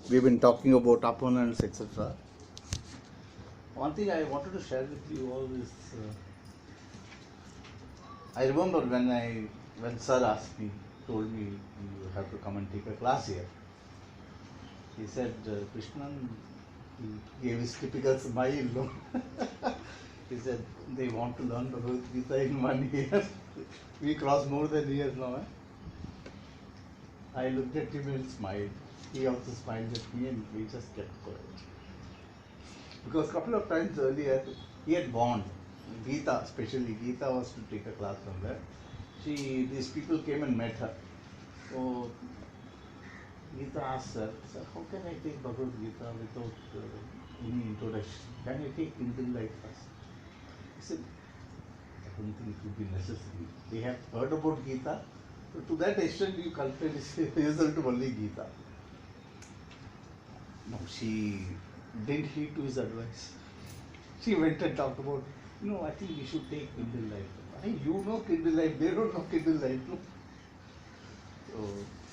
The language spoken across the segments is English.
We've been talking about opponents, etc. One thing I wanted to share with you all is I remember when Sir asked me, told me you have to come and take a class here. He said, Krishnan, he gave his typical smile. No? He said, they want to learn Bhagavad Gita in 1 year. We crossed more than years now. Eh? I looked at him and smiled. He also smiled at me and we just kept quiet. Because a couple of times earlier, he had warned, Geeta, especially Geeta was to take a class from there. These people came and met her. So Geeta asked her, sir, how can I take Bhagavad Gita without any introduction? Can I take Kindle Light first? He said, I don't think it would be necessary. They have heard about Gita. So to that extent, you cultivate result to only Gita. No, she didn't heed to his advice. She went and talked about, I think we should take Kindle Light. Hey, you know Kindle Light, they don't know Kindle Light. No? So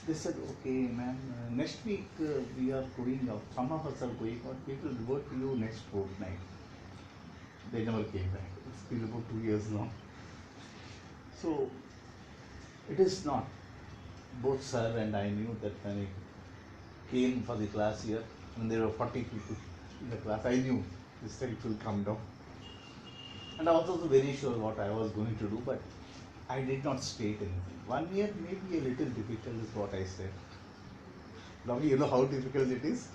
they said, okay, ma'am, next week we are going out. Some of us are going out. We will revert to you next fortnight. They never came back. It's been about 2 years now. So it is not. Both sir and I knew that when I came for the class here, when there were 40 people in the class, I knew this time it will come down. And I was also very sure what I was going to do, but I did not state anything. 1 year may be a little difficult is what I said. Lovely, you know how difficult it is?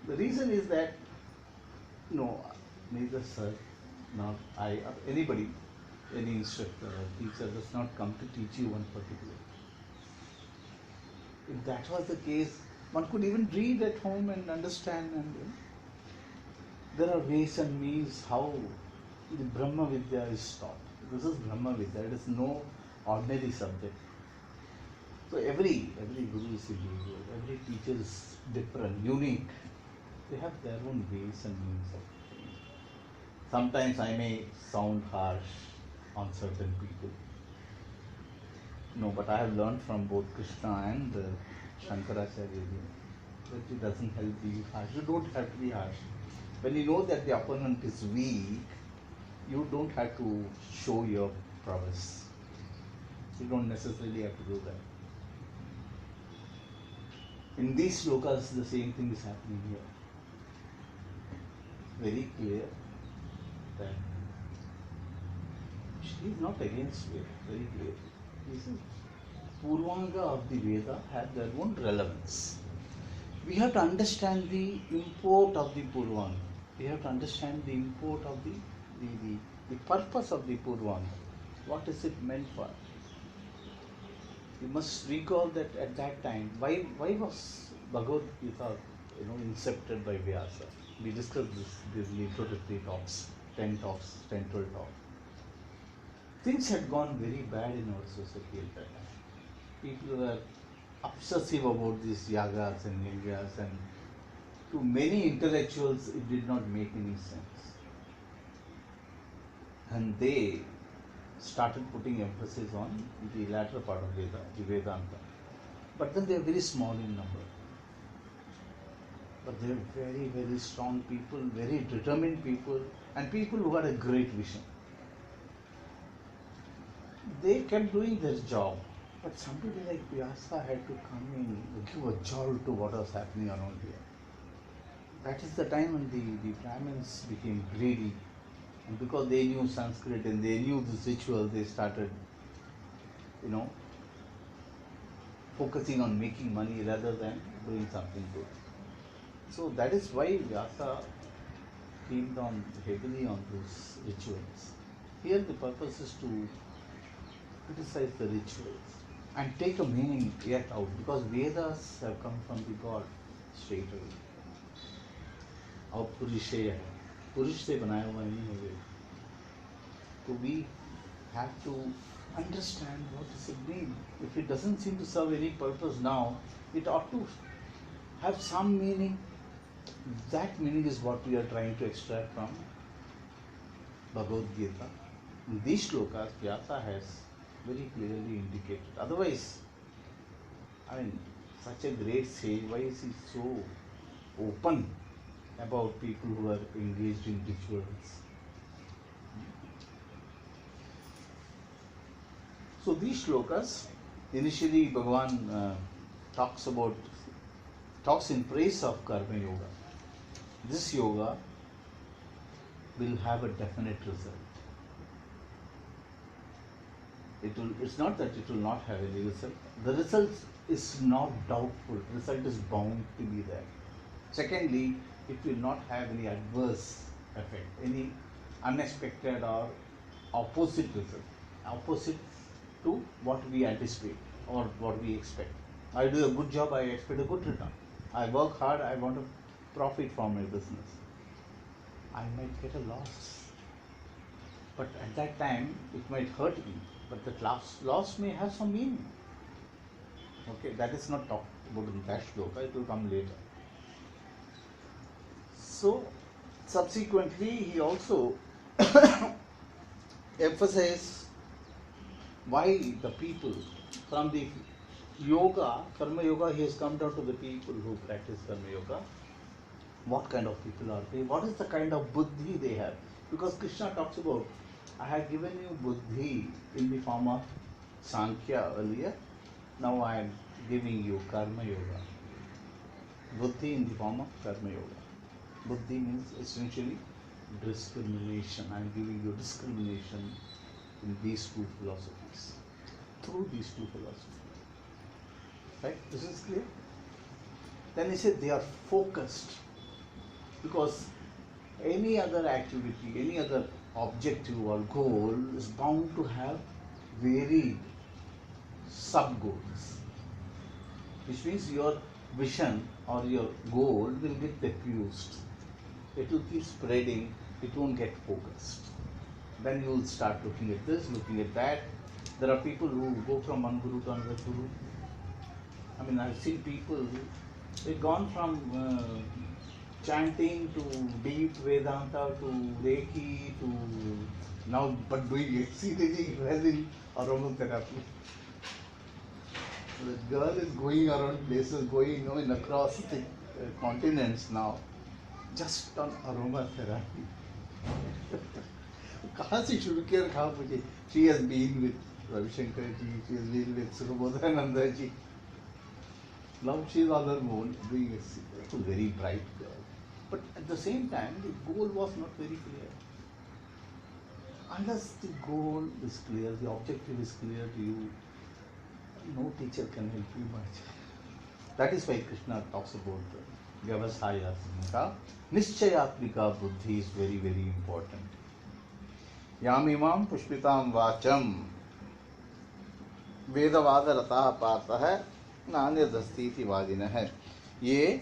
The reason is that, neither sir nor I or anybody, any instructor or teacher does not come to teach you one particular. If that was the case, one could even read at home and understand, and there are ways and means how the Brahma Vidya is taught. This is Brahma Vidya, it is no ordinary subject. So every guru is individual, every teacher is different, unique. They have their own ways and means of things. Sometimes I may sound harsh on certain people. No, but I have learned from both Krishna and Shankaracharya that it doesn't help being harsh. You don't have to be harsh. When you know that the opponent is weak, you don't have to show your prowess. You don't necessarily have to do that. In these slokas, the same thing is happening here. Very clear that she is not against Veda, very clear. He says, Purvanga of the Veda have their own relevance. We have to understand the import of the Purvanga. We have to understand the import of the purpose of the Purvanga. What is it meant for? You must recall that at that time, why was Bhagavad Gita incepted by Vyasa? We discussed this introductory talks, 10 talks, 10, 12 talks. Things had gone very bad in our society at that time. People were obsessive about these yagas and yajnas, and to many intellectuals it did not make any sense. And they started putting emphasis on the latter part of Veda, the Vedanta. But then they are very small in number. But they are very, very strong people, very determined people, and people who had a great vision. They kept doing their job, but somebody like Vyasa had to come in and give a jolt to what was happening around here. That is the time when the Brahmins became greedy, and because they knew Sanskrit and they knew this ritual, they started, focusing on making money rather than doing something good. So that is why Vyasa came down heavily on those rituals. Here the purpose is to criticize the rituals and take a meaning yet out, because Vedas have come from the God straight away. और पुरुषेय है, पुरुष से बनाया हुआ नहीं है वेद. So we have to understand what does it mean. If it doesn't seem to serve any purpose now, it ought to have some meaning. That meaning is what we are trying to extract from Bhagavad Gita. In these shlokas, Vyasa has very clearly indicated. Otherwise, such a great sage, why is he so open about people who are engaged in rituals? So these shlokas, initially Bhagavan talks in praise of karma yoga. This yoga will have a definite result. It's not that it will not have any result. The result is not doubtful. Result is bound to be there. Secondly, it will not have any adverse effect, any unexpected or opposite result, opposite to what we anticipate or what we expect. I do a good job, I expect a good return. I work hard, I want to profit from my business. I might get a loss. But at that time, it might hurt me. But that loss may have some meaning. Okay, that is not talked about in that shloka, it will come later. So, subsequently, he also emphasizes why the people from the yoga, karma yoga, he has come down to the people who practice karma yoga. What kind of people are they? What is the kind of buddhi they have? Because Krishna talks about, I have given you buddhi in the form of Sankhya earlier. Now I am giving you karma yoga. Buddhi in the form of karma yoga. Buddhi means essentially discrimination. I am giving you discrimination in these two philosophies. Through these two philosophies. Right? This is clear? Then he said they are focused. Because any other activity, any other objective or goal is bound to have varied sub-goals. Which means your vision or your goal will get diffused. It will keep spreading, it won't get focused. Then you will start looking at this, looking at that. There are people who go from one guru to another guru. I mean, I've seen people, they've gone from chanting to deep Vedanta to Reiki to now, but doing exceedingly well in aromatherapy. The girl is going around places, going across the continents now, just on aromatherapy. कहाँ से शुरू किया और कहाँ पहुँची? She has been with Ravi Shankar ji, she has been with Subodhananda ji. Now she is on her own, doing a very bright girl. But at the same time, the goal was not very clear. Unless the goal is clear, the objective is clear to you, no teacher can help you much. That is why Krishna talks about Vyavasayatmika. Nischayatmika buddhi is very, very important. Yamimam pushpitam vacham वेदवाद रता पाता है नान्य दस्ती वादिन है. ये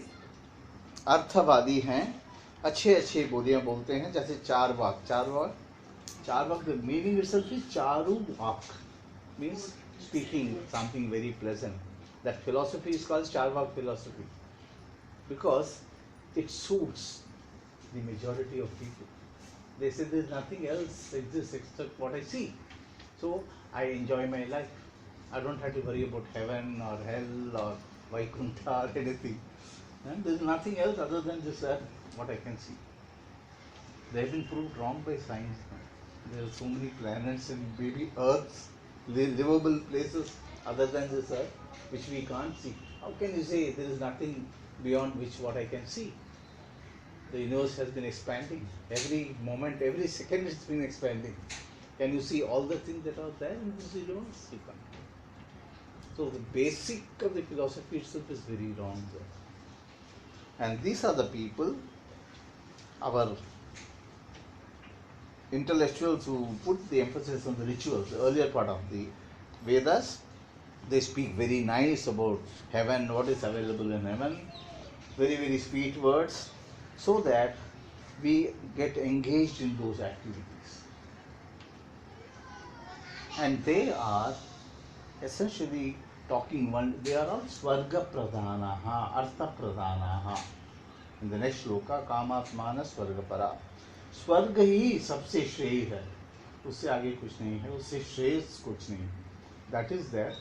अर्थवादी हैं, अच्छे अच्छे बोलियां बोलते हैं. जैसे चार वाक द मीनिंग इटसेल्फ इज चारु वाक means speaking something very pleasant. That philosophy is called Charvak philosophy because it suits the majority of people. They say there is nothing else exists except what I see. So I enjoy my life. I don't have to worry about heaven or hell or Vaikuntha or anything. And there is nothing else other than this earth, what I can see. They have been proved wrong by science. There are so many planets and maybe earths, livable places other than this earth, which we can't see. How can you say there is nothing beyond which what I can see? The universe has been expanding. Every moment, every second it's been expanding. Can you see all the things that are there in this universe? You can't. So the basic of the philosophy itself is very wrong there. And these are the people, our intellectuals who put the emphasis on the rituals, the earlier part of the Vedas. They speak very nice about heaven, what is available in heaven, very, very sweet words, so that we get engaged in those activities. And they are essentially talking they are all Swarga Pradhanaha, Artha Pradhanaha. In the next shloka, Kamatmana Swarga Para. स्वर्ग ही सबसे श्रेय है, उससे आगे कुछ नहीं है, उससे श्रेष्ठ कुछ नहीं. That is their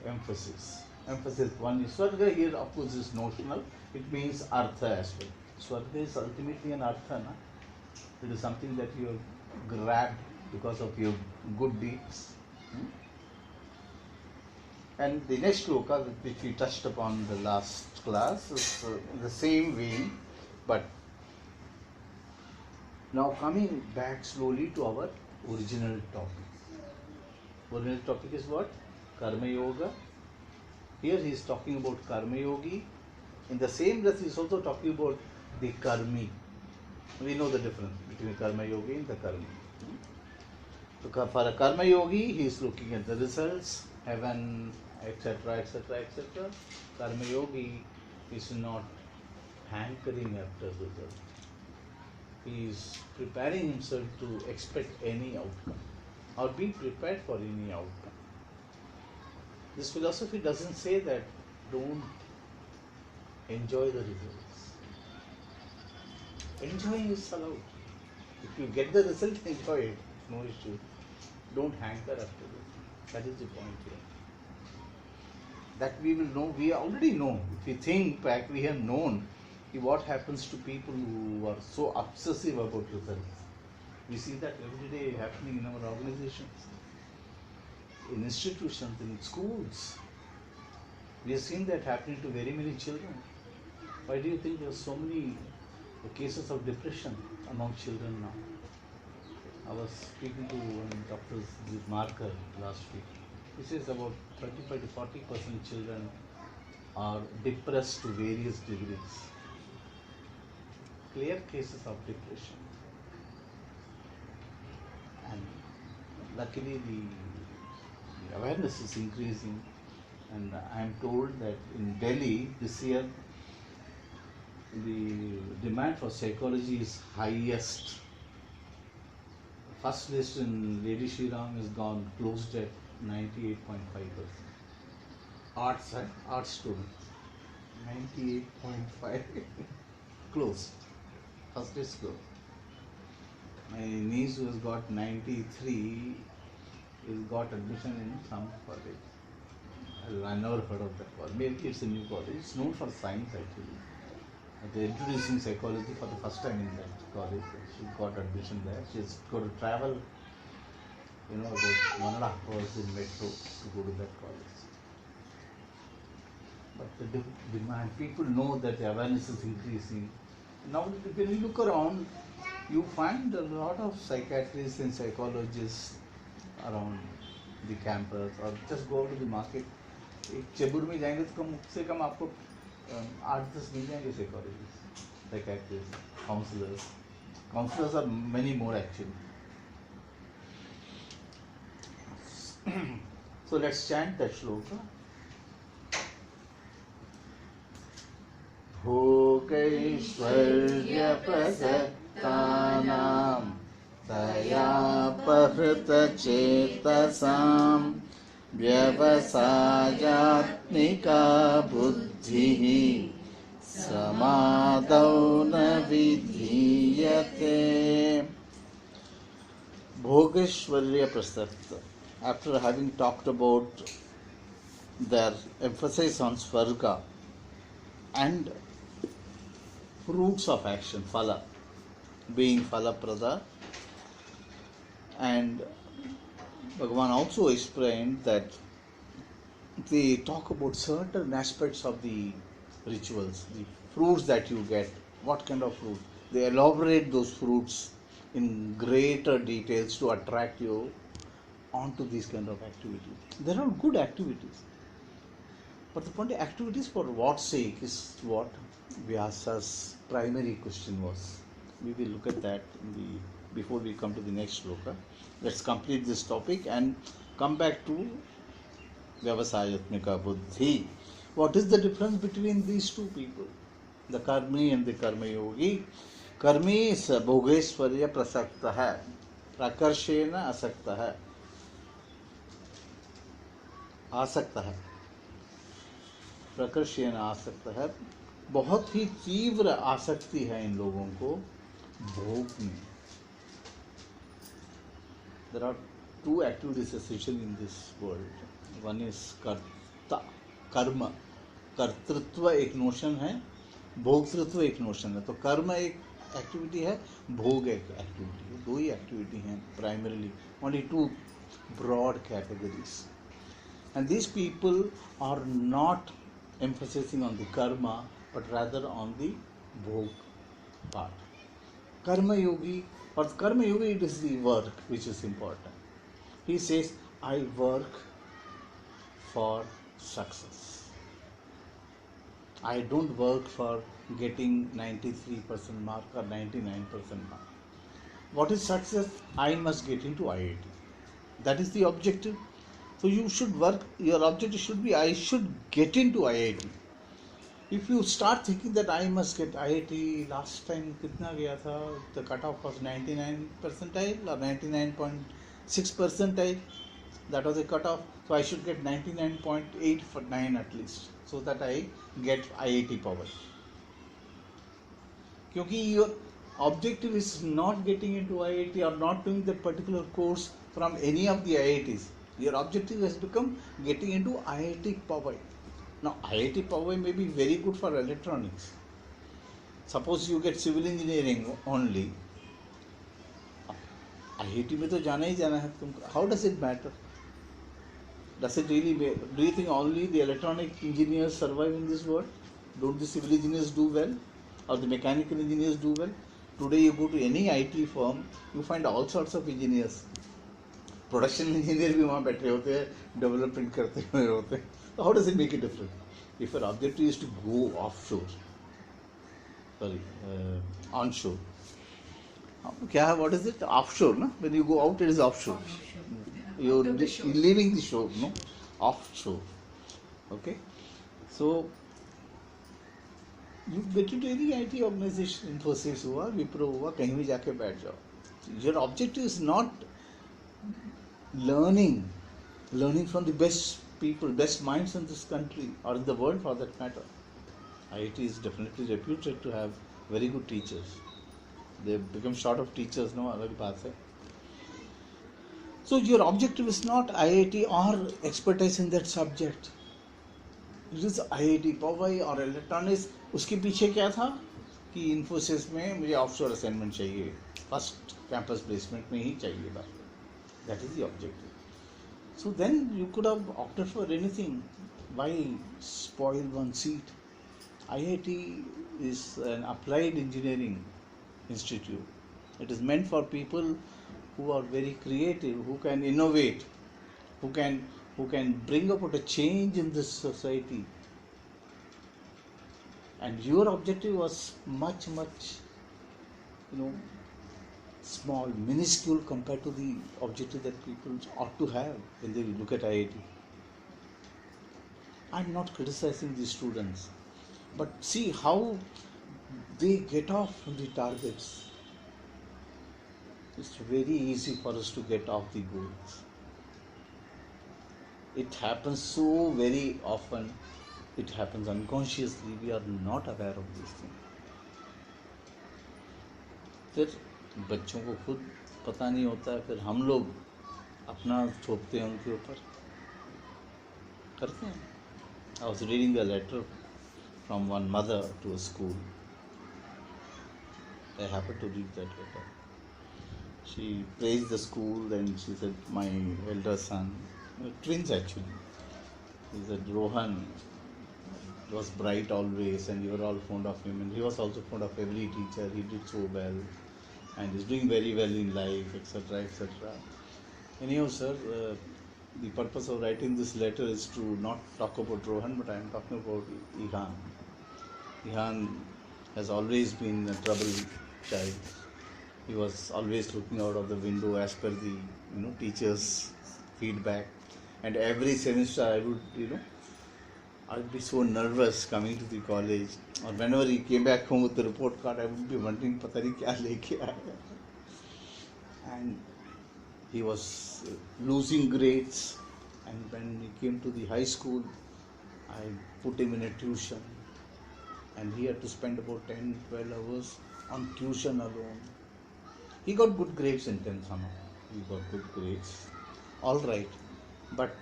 emphasis. emphasis. One is Swarga, here of course is notional, it means Artha as well. Swarga is ultimately an Artha, na? It is something that you have grabbed because of your good deeds. And the next shloka, which we touched upon the last class, is in the same vein, but now coming back slowly to our original topic. Original topic is what? Karma Yoga. Here he is talking about Karma Yogi. In the same breath, he is also talking about the Karmi. We know the difference between Karma Yogi and the Karmi. So for a Karma Yogi, he is looking at the results, heaven, etc., etc., etc. Karma Yogi is not hankering after results. He is preparing himself to expect any outcome or be prepared for any outcome. This philosophy doesn't say that don't enjoy the results. Enjoying is allowed. If you get the result, enjoy it. No issue. Don't hanker after it. That is the point here. That we will know, we already know. If we think back, we have known what happens to people who are so obsessive about results. We see that every day happening in our organizations, in institutions, in schools. We have seen that happening to very many children. Why do you think there are so many cases of depression among children now? I was speaking to one Dr. Marker last week. He says about 35 to 40% children are depressed to various degrees. Clear cases of depression. And luckily the awareness is increasing, and I am told that in Delhi this year the demand for psychology is highest. First list in Lady Shri Ram is gone, closed at 98.5%. Arts students, 98.5 closed. First list closed. My niece who has got 93 has got admission in some college. I never heard of that college. Maybe it's a new college. It's known for science actually. They're introducing psychology for the first time in that college. She got admission there. She's going to travel, about 1.5 hours in metro to go to that college. But the demand, people know that the awareness is increasing. Now, when you look around, you find a lot of psychiatrists and psychologists around the campus, or just go to the market. एक चेबूर में जाएंगे तो कम से कम आपको 8-10 मिल जाएंगे psychologist, psychiatrist, counsellors. Counselors are many more actually. So let's chant that shloka. भोगैश्वर्य प्रसक्तानां दयापहृतचेतसां व्यवसायात्मिका बुद्धिः समादौ न विधीयते. Bhogeshwarya Prasakta. After having talked about their emphasis on Svarga and fruits of action, Phala, being Phalaprada, and Bhagavan also explained that they talk about certain aspects of the rituals, the fruits that you get, what kind of fruit. They elaborate those fruits in greater details to attract you onto these kind of activities. They're all good activities. But the point, activities for what sake is what Vyasa's primary question was. We will look at that before we come to the next shloka. Let's complete this topic and come back to Vyavasayatmika Buddhi. What is the difference between these two people? The Karmi and the Karma Yogi. Karmi is Bhogeshwarya Prasakta hai, Prakarshena Asakta hai. आसक्त है, प्रकर्षेण आसक्त है. बहुत ही तीव्र आसक्ति है इन लोगों को भोग में. There are two activities essential in this world. One is karta, कर्म, कर्तृत्व एक नोशन है, भोक्तृत्व एक नोशन है. तो कर्म एक एक्टिविटी है, भोग एक एक्टिविटी है. दो ही एक्टिविटी हैं primarily, only two broad categories. And these people are not emphasizing on the karma but rather on the bhog part. Karma yogi, for karma yogi it is the work which is important. He says, I work for success. I don't work for getting 93% mark or 99% mark. What is success? I must get into IIT. That is the objective. So you should work, your objective should be, I should get into IIT. If you start thinking that I must get IIT, last time कितना गया था, the cutoff was 99 percentile or 99.6 percentile, that was the cutoff. So I should get 99.8 for 9 at least, so that I get IIT power. क्योंकि your objective is not getting into IIT or not doing that particular course from any of the IITs. Your objective has become getting into IIT Powai. Now IIT Powai may be very good for electronics. Suppose you get civil engineering only. IIT में तो जाना ही जाना है तुमको. How does it matter? Does it really? Do you think only the electronic engineers survive in this world? Don't the civil engineers do well, or the mechanical engineers do well? Today you go to any IT firm, you find all sorts of engineers. Production engineer भी वहाँ बैठे होते हैं, development करते हुए होते हैं. तो how does it make it different? If your objective is to go offshore, sorry onshore, क्या है, what is it, offshore ना, when you go out it is offshore, you leaving the shore, no, offshore. Okay, so you get into any IT organisation, Infosys हुआ, विप्रो हुआ, कहीं भी जाके बैठ जाओ. Your objective is not learning from the best people, best minds in this country or in the world for that matter. IIT is definitely reputed to have very good teachers. They become short of teachers, no, alag baat hai. So your objective is not IIT or expertise in that subject. It is IIT Powai or electronics. उसके पीछे क्या था कि इन्फोसिस में मुझे offshore assignment चाहिए, first campus placement में ही चाहिए बस. That is the objective. So then you could have opted for anything. Why spoil one seat? IIT is an applied engineering institute. It is meant for people who are very creative, who can innovate, who can bring about a change in this society. And your objective was much, small, minuscule compared to the objective that people ought to have when they look at IIT. I'm not criticizing the students, but see how they get off from the targets. It's very easy for us to get off the goals. It happens so very often. It happens unconsciously. We are not aware of these things. फिर बच्चों को खुद पता नहीं होता है, फिर हम लोग अपना थोपते हैं उनके ऊपर, करते हैं. I was reading a letter from one mother to a school. I happened to read that letter. She praised the school and she said, my elder son, twins actually, he said, Rohan was bright always and you were all fond of him, and he was also fond of every teacher. He did so well and is doing very well in life, etc., etc. Anyhow, sir, the purpose of writing this letter is to not talk about Rohan, but I am talking about Ihan. Ihan has always been a troubled child. He was always looking out of the window as per the teachers' feedback. And every semester I would be so nervous coming to the college, or whenever he came back home with the report card, I would be wondering, pata nahi kya leke aaya. And he was losing grades, and when he came to the high school, I put him in a tuition, and he had to spend about 10-12 hours on tuition alone. He got good grades in 10th somehow. He got good grades, all right, but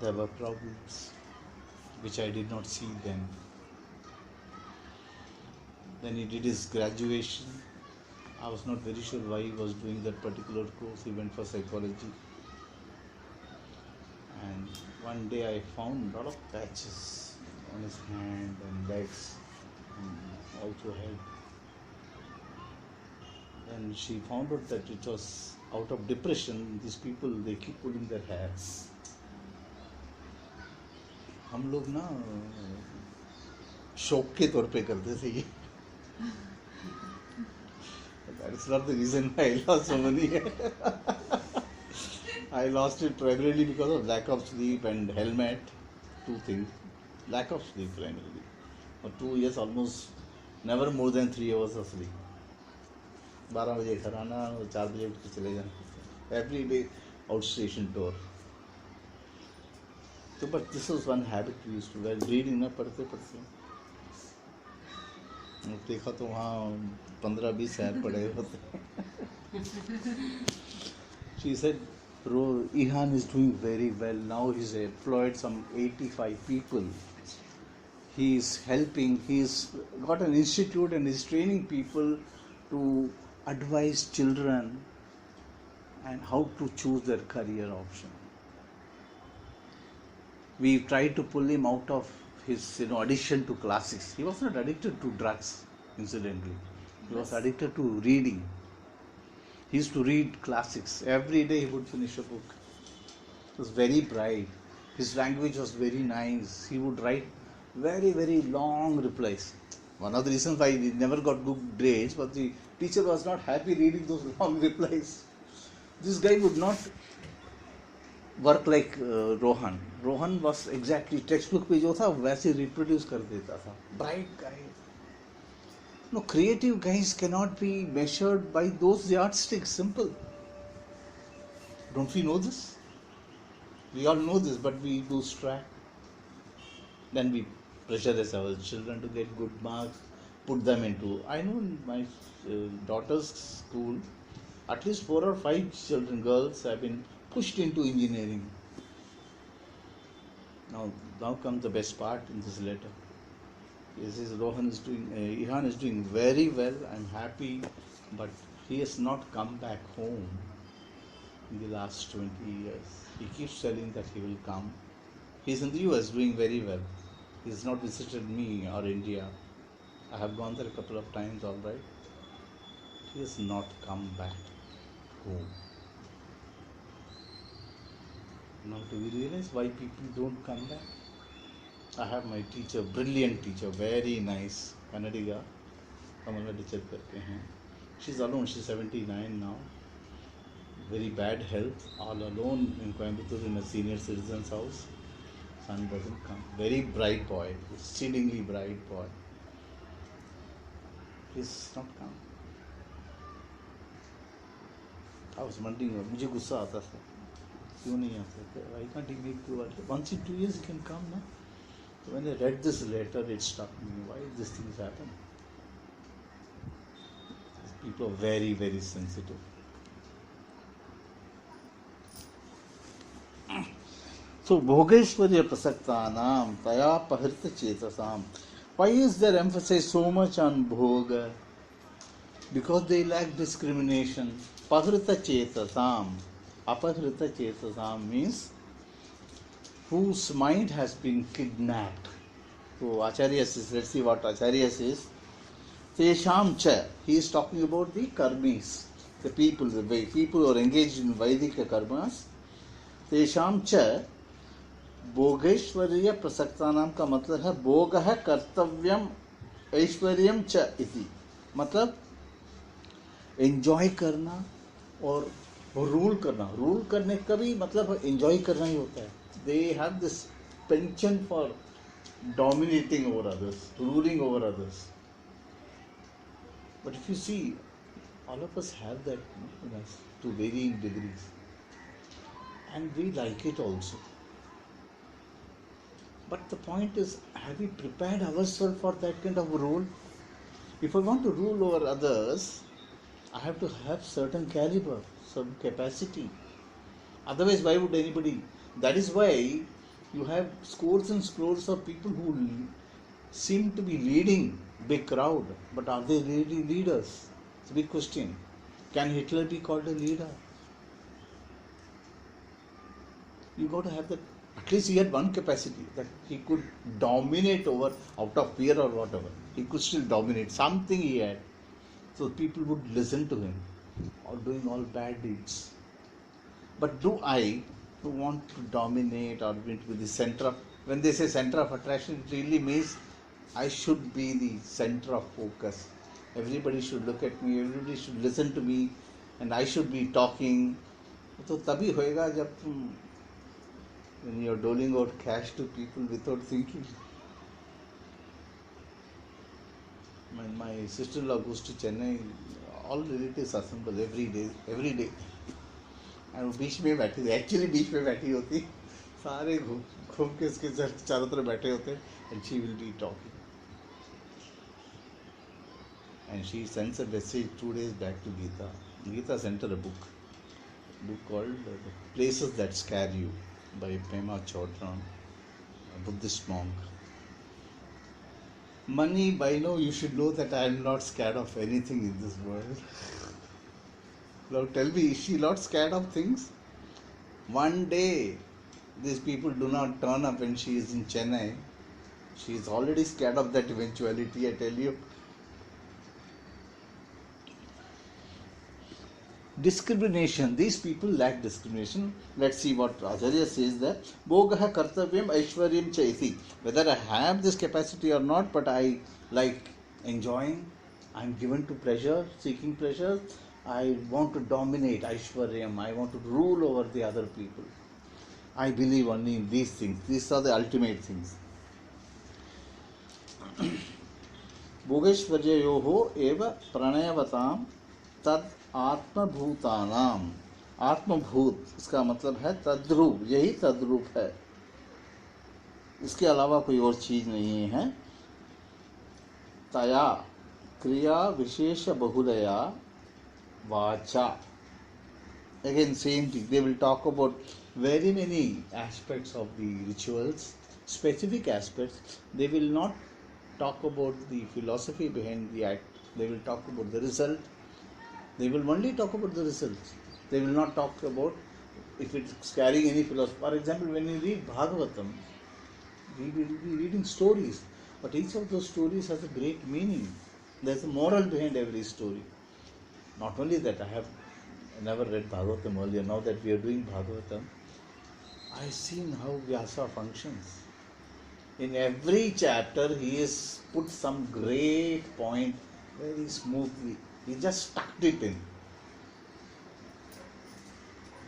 there were problems. which I did not see then. Then he did his graduation. I was not very sure why he was doing that particular course. He went for psychology. And one day I found a lot of patches on his hand and legs and also head. Then she found out that it was out of depression. These people, they keep pulling their hairs. हम लोग ना शौक के तौर पे करते थे ये. That is not the reason why I lost so many hair. I lost it primarily because of lack of sleep and helmet. Two things. Lack of sleep primarily. For 2 years almost never more than 3 hours of sleep. 12 बजे घर आना और 4 बजे उठ के चले जाना. Every day outstation tour. So, but this was one habit we used to while reading ना पढ़ते पढ़ते. देखा तो वहाँ 15-20 hair पड़े होते. She said, bro, Ihan is doing very well. Now he's employed some 85 people. He's helping, he's got an institute and is training people to advise children and how to choose their career option. We tried to pull him out of his addiction to classics. He was not addicted to drugs, incidentally. He was addicted to reading. He used to read classics. Every day he would finish a book. He was very bright. His language was very nice. He would write very, very long replies. One of the reasons why he never got good grades was the teacher was not happy reading those long replies. This guy would not work like Rohan. Rohan was exactly textbook पे जो था वैसे reproduce कर देता था. Bright guy. No, creative guys cannot be measured by those yardsticks. Simple. Don't we know this? We all know this, but we lose track. Then we pressurize our children to get good marks, put them into. I know in my daughter's school, at least 4 or 5 children, girls, have been pushed into engineering. Now comes the best part in this letter. He says Ihan is doing very well. I'm happy, but he has not come back home in the last 20 years. He keeps telling that he will come. He's in the US doing very well. He has not visited me or India. I have gone there a couple of times, all right. He has not come back home. Now, do we realize why people don't come back? I have my teacher, brilliant teacher, very nice, Kannadiga, Kamala teacher करते हैं. She's alone, she's 79 now. Very bad health, all alone in Coimbatore in a senior citizen's house. Son doesn't come. Very bright boy, exceedingly bright boy. He's not come. I was wondering, मुझे गुस्सा आता था. क्यों नहीं आता? Why can't he make 2 years? Once in 2 years he can come, no? So when I read this letter, it struck me. Why these things happen? These people are very, very sensitive. So, Bhogeshwarya Prasaktanam, Taya Pahirta Chetasam. Why is there emphasis so much on Bhoga? Because they lack discrimination. Pahirta Chetasam. Apahirta Chetasam means whose mind has been kidnapped. So, Acharya says, let's see what Acharya says. Tesham cha. He is talking about the karmis, the people who are engaged in Vedic karmas. Tesham cha. भोगेश्वर्य प्रसक्तानाम का मतलब है भोग है कर्तव्यम ऐश्वर्यम च इति. मतलब enjoy करना और रूल करना. रूल करने का भी मतलब एंजॉय करना ही होता है. They have this penchant for dominating over others, ruling over others. But if you see all of us have that to varying degrees and we like it also. But the point is, have we prepared ourselves for that kind of role? If I want to rule over others, I have to have certain caliber, some capacity. Otherwise, why would anybody? That is why You have scores and scores of people who seem to be leading big crowd, but are they really leaders? It's a big question. Can Hitler be called a leader? You got to have that. At least he had one capacity, that he could dominate over, out of fear or whatever. He could still dominate. Something he had. So people would listen to him, or doing all bad deeds. But do I want to dominate or be the center of, when they say center of attraction, it really means I should be the center of focus. Everybody should look at me, everybody should listen to me, and I should be talking. तो तभी होएगा जब तुम, when you're doling out cash to people without thinking. When my sister-in-law goes to Chennai, all relatives assemble every day. और बीच में बैठी थी, actually बीच में बैठी होती, सारे घूम के उसके चारों तरफ बैठे होते, and she will be talking, and she sends a message 2 days back to Gita. Gita sent her a book called Places That Scare You by Pema Chodron, a Buddhist monk. Money, by now you should know that I am not scared of anything in this world. Now tell me, is she not scared of things? One day, these people do not turn up when she is in Chennai. She is already scared of that eventuality, I tell you. Discrimination. These people lack discrimination. Let's see what Acharya says there. Bhogaha kartavyam aishwaryam chaiti. Whether I have this capacity or not, but I like enjoying. I'm given to pleasure, seeking pleasure. I want to dominate aishwaryam. I want to rule over the other people. I believe only in these things. These are the ultimate things. भोगेश्वर्योः एव प्रणयवतां तद आत्मभूतानाम. आत्मभूत इसका मतलब है तद्रूप, यही तद्रूप है, इसके अलावा कोई और चीज नहीं है. तया क्रिया विशेष बहुलया वाचा. Again same thing, they will talk about very many aspects of the rituals, specific aspects. They will not talk about the philosophy behind the act. They will talk about the result. They will only talk about the results. They will not talk about if it's carrying any philosophy. For example, when you read Bhagavatam, we will be reading stories, but each of those stories has a great meaning. There's a moral behind every story. Not only that, I have never read Bhagavatam earlier. Now that we are doing Bhagavatam, I've seen how Vyasa functions. In every chapter, he has put some great point very smoothly. He just stuck it in.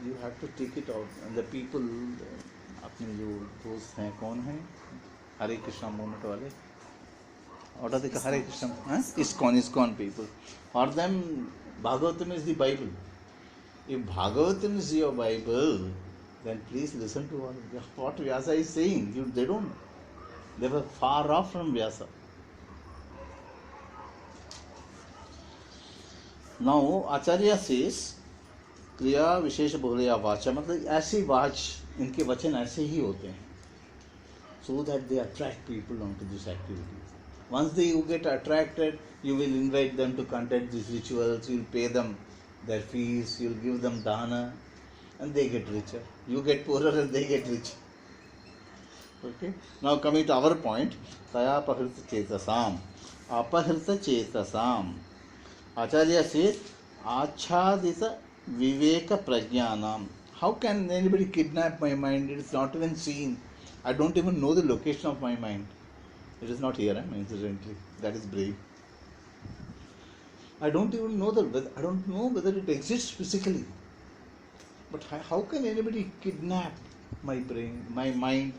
You have to take it out. And the people, अपने जो दोस्त हैं, कौन हैं? हरे Krishna movement वाले. What are the Hare Krishna? ISKCON people. For them, Bhagavatam is the Bible. If Bhagavatam is your Bible, then please listen to what Vyasa is saying. They were far off from Vyasa. Now, Acharya says, क्रिया विशेष बहुलया वाचा, मतलब ऐसी watch, इनके वचन ऐसे ही होते हैं, so that they attract people onto this activity. Once you get attracted, you will invite them to conduct these rituals, you will pay them their fees, you will give them dana, and they get richer. You get poorer and they get richer. Okay? Now coming to our point, Taya Pahrita Chetasam. Apahrita Chetasam. Acharya says, Achadita Viveka Prajnanam. How can anybody kidnap my mind? It is not even seen. I don't even know the location of my mind. It is not here, incidentally. That is brave. I don't even know I don't know whether it exists physically. But how can anybody kidnap my brain, my mind?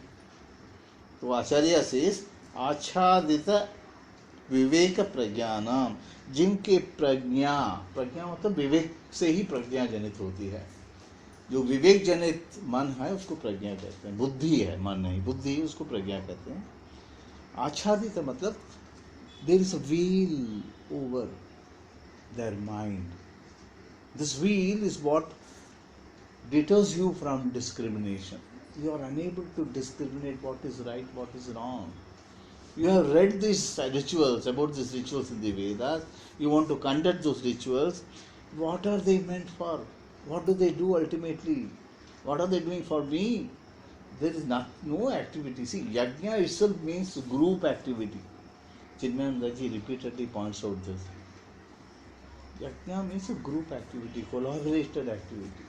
So Acharya says, Achadita Viveka Prajnanam. जिनके प्रज्ञा मतलब विवेक से ही प्रज्ञा जनित होती है. जो विवेक जनित मन है उसको प्रज्ञा कहते हैं. बुद्धि है, मन नहीं, बुद्धि उसको प्रज्ञा कहते हैं. आच्छादित मतलब there is a veil over their mind. This veil is what deters you from discrimination. You are unable to discriminate what is right, what is wrong. You have read these rituals, about these rituals in the Vedas. You want to conduct those rituals. What are they meant for? What do they do ultimately? What are they doing for me? There is no activity. See, yajna itself means group activity. Chinmayanandaji repeatedly points out this. Yajna means a group activity, collaborated activity.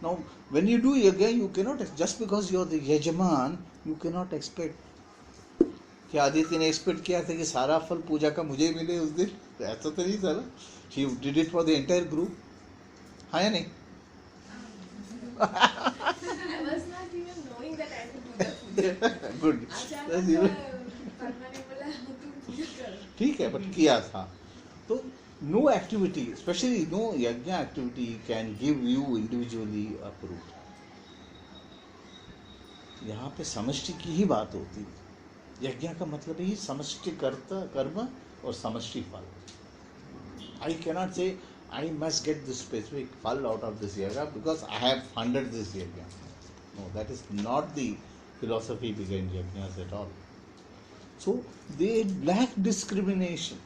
Now, when you do yajna, you cannot, just because you are the yajaman, you cannot expect. क्या आदित्य ने expect किया था कि सारा फल पूजा का मुझे मिले उस दिन? ऐसा तो नहीं था ना. He did it for the entire group. हाँ या नहीं? I was not even knowing that I had to do the puja. Good. That's even. परमा ने बोला तुम पूजा करो. ठीक है, बट किया था. तो no activity, especially no yajna activity, can give you individually a proof. यहाँ पे समष्टि की ही बात होती है. यज्ञ का मतलब ही समष्टि कर्म और समष्टि फल. I cannot say I must get this specific fal out of this yajna because I have funded this yajna. No, that is not the philosophy behind yajnas at all. So they lack discrimination.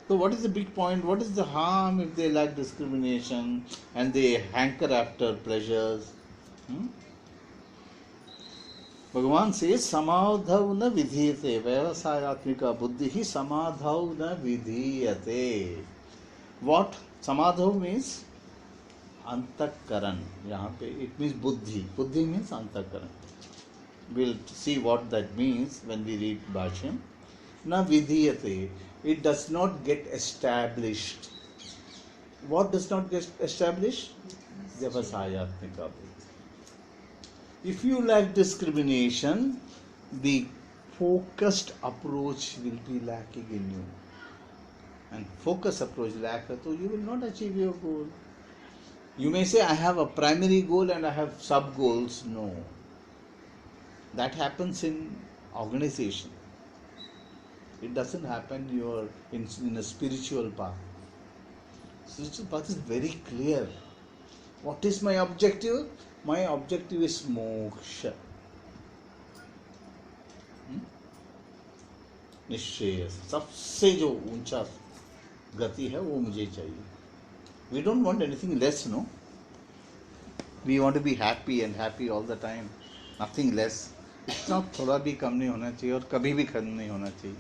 So what is the big point? What is the harm if they lack discrimination and they hanker after pleasures? भगवान से समाधौ न विधीयते. व्यवसायात्मिका बुद्धि ही समाधौ न विधीयते. What समाधौ means अंतःकरण. यहाँ पे it means बुद्धि. बुद्धि means अंतःकरण. We'll see what that means when we read Bhashyam. न विधीयते. It does not get established. What does not get established? व्यवसायात्मिका बुद्धि. If you lack discrimination, the focused approach will be lacking in you. And focused approach lack, so you will not achieve your goal. You may say, I have a primary goal and I have sub goals. No. That happens in organization. It doesn't happen in a spiritual path. Spiritual path is very clear. What is my objective? My objective is moksha. निश्चय सबसे जो ऊंचा गति है वो मुझे चाहिए. We don't want anything less, no. We want to be happy and happy all the time. Nothing less. इतना थोड़ा भी कम नहीं होना चाहिए और कभी भी कम नहीं होना चाहिए.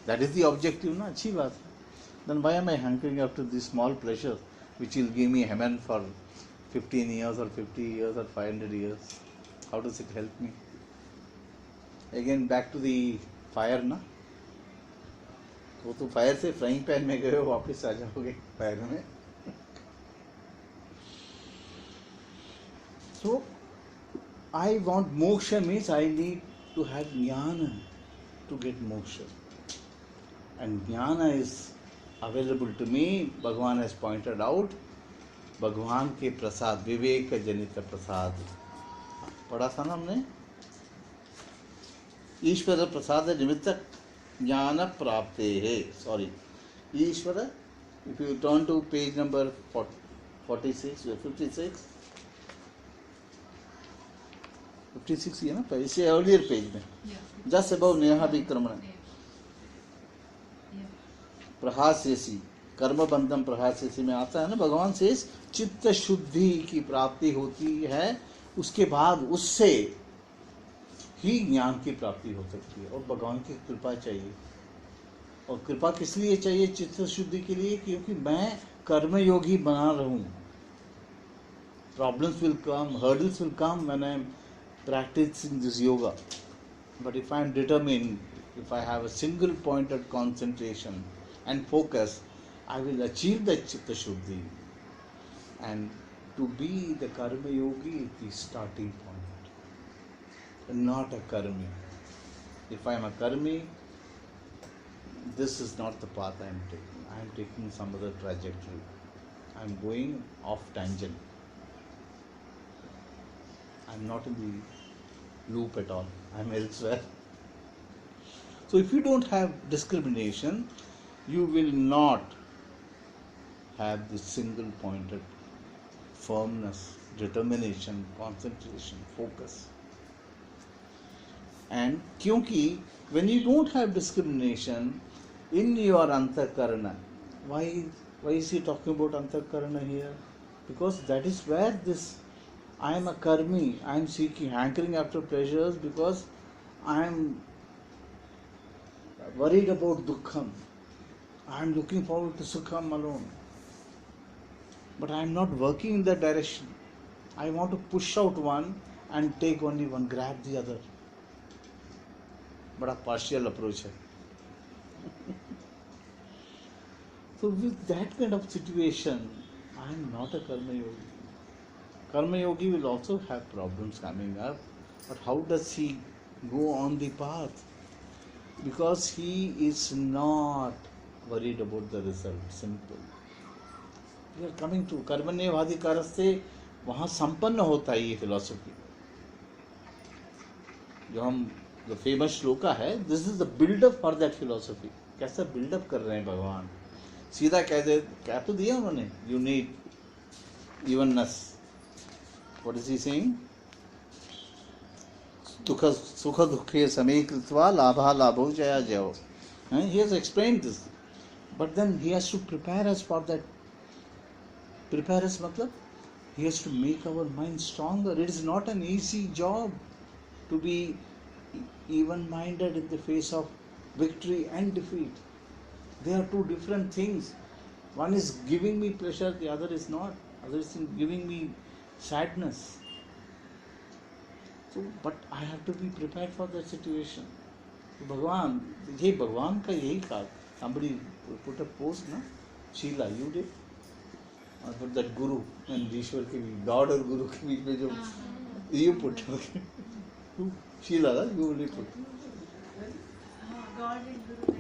That is the objective, ना. अच्छी बात है. Then why am I hankering after these small pleasures which will give me heaven for 15 years or 50 years or 500 years? How does it help me? Again back to the fire, ना. वो तो fire से frying pan में गए हो, वापस आ जाओगे fire में. So I want moksha means I need to have jnana to get moksha. And jnana is available to me. Bhagavan has pointed out. भगवान के प्रसाद, विवेक जनित प्रसाद पढ़ा था ना हमने. ईश्वर प्रसाद निमित्त ज्ञान प्राप्ते है. Sorry, Ishwar. If you turn to page number 46 या 56 है ना, इससे अर्लियर पेज में जस्ट अबाउ नेहा विक्रमण प्रहास्यसी कर्मबंधम प्रहास्यसी में आता है ना. भगवान से चित्त शुद्धि की प्राप्ति होती है, उसके बाद उससे ही ज्ञान की प्राप्ति हो सकती है. और भगवान की कृपा चाहिए. और कृपा किस लिए चाहिए? चित्त शुद्धि के लिए, क्योंकि मैं कर्मयोगी बना रहूं. Problems will come, hurdles will come when I am practicing this yoga. But if I am determined, if I have a single pointed concentration and focus, I will achieve the Chitta Shuddhi. And to be the Karma Yogi is the starting point, not a Karmi. If I am a Karmi, this is not the path I am taking. I am taking some other trajectory. I am going off tangent. I am not in the loop at all. I am elsewhere. So if you don't have discrimination, you will not have the single pointed firmness determination, concentration, focus. And kyunki when you don't have discrimination in your antakarana, why is he talking about antakarana here? Because that is where this I am a karmi, I am seeking, hankering after pleasures because I am worried about dukkham. I am looking forward to sukham alone. But I am not working in that direction. I want to push out one and take only one, grab the other. बड़ा partial approach है. So with that kind of situation, I am not a karma yogi. Karma yogi will also have problems coming up, but how does he go on the path? Because he is not worried about the result. Simple. We are coming to कर्मण्येवाधिकारः से वहाँ संपन्न होता है ये philosophy. जो famous shloka है, this is the buildup for that philosophy. कैसा buildup कर रहे हैं भगवान. सीधा कह तो दिया उन्होंने, you need evenness. What is he saying? सुख दुखे समीकृत्वा लाभा लाभो जया जयो. He has explained this, but then he has to prepare us for that. Prepare us matlab he has to make our mind stronger. It is not an easy job to be even-minded in the face of victory and defeat. They are two different things. One is giving me pleasure, the other is not. Other is giving me sadness. So, but I have to be prepared for that situation. भगवान, ये भगवान का यही काम. Somebody put a post, ना? Sheila, you did? Or put that Guru and Ishwar के बीच, God और Guru के बीच में जो you put, okay? Sheila, you only put. God and Guru,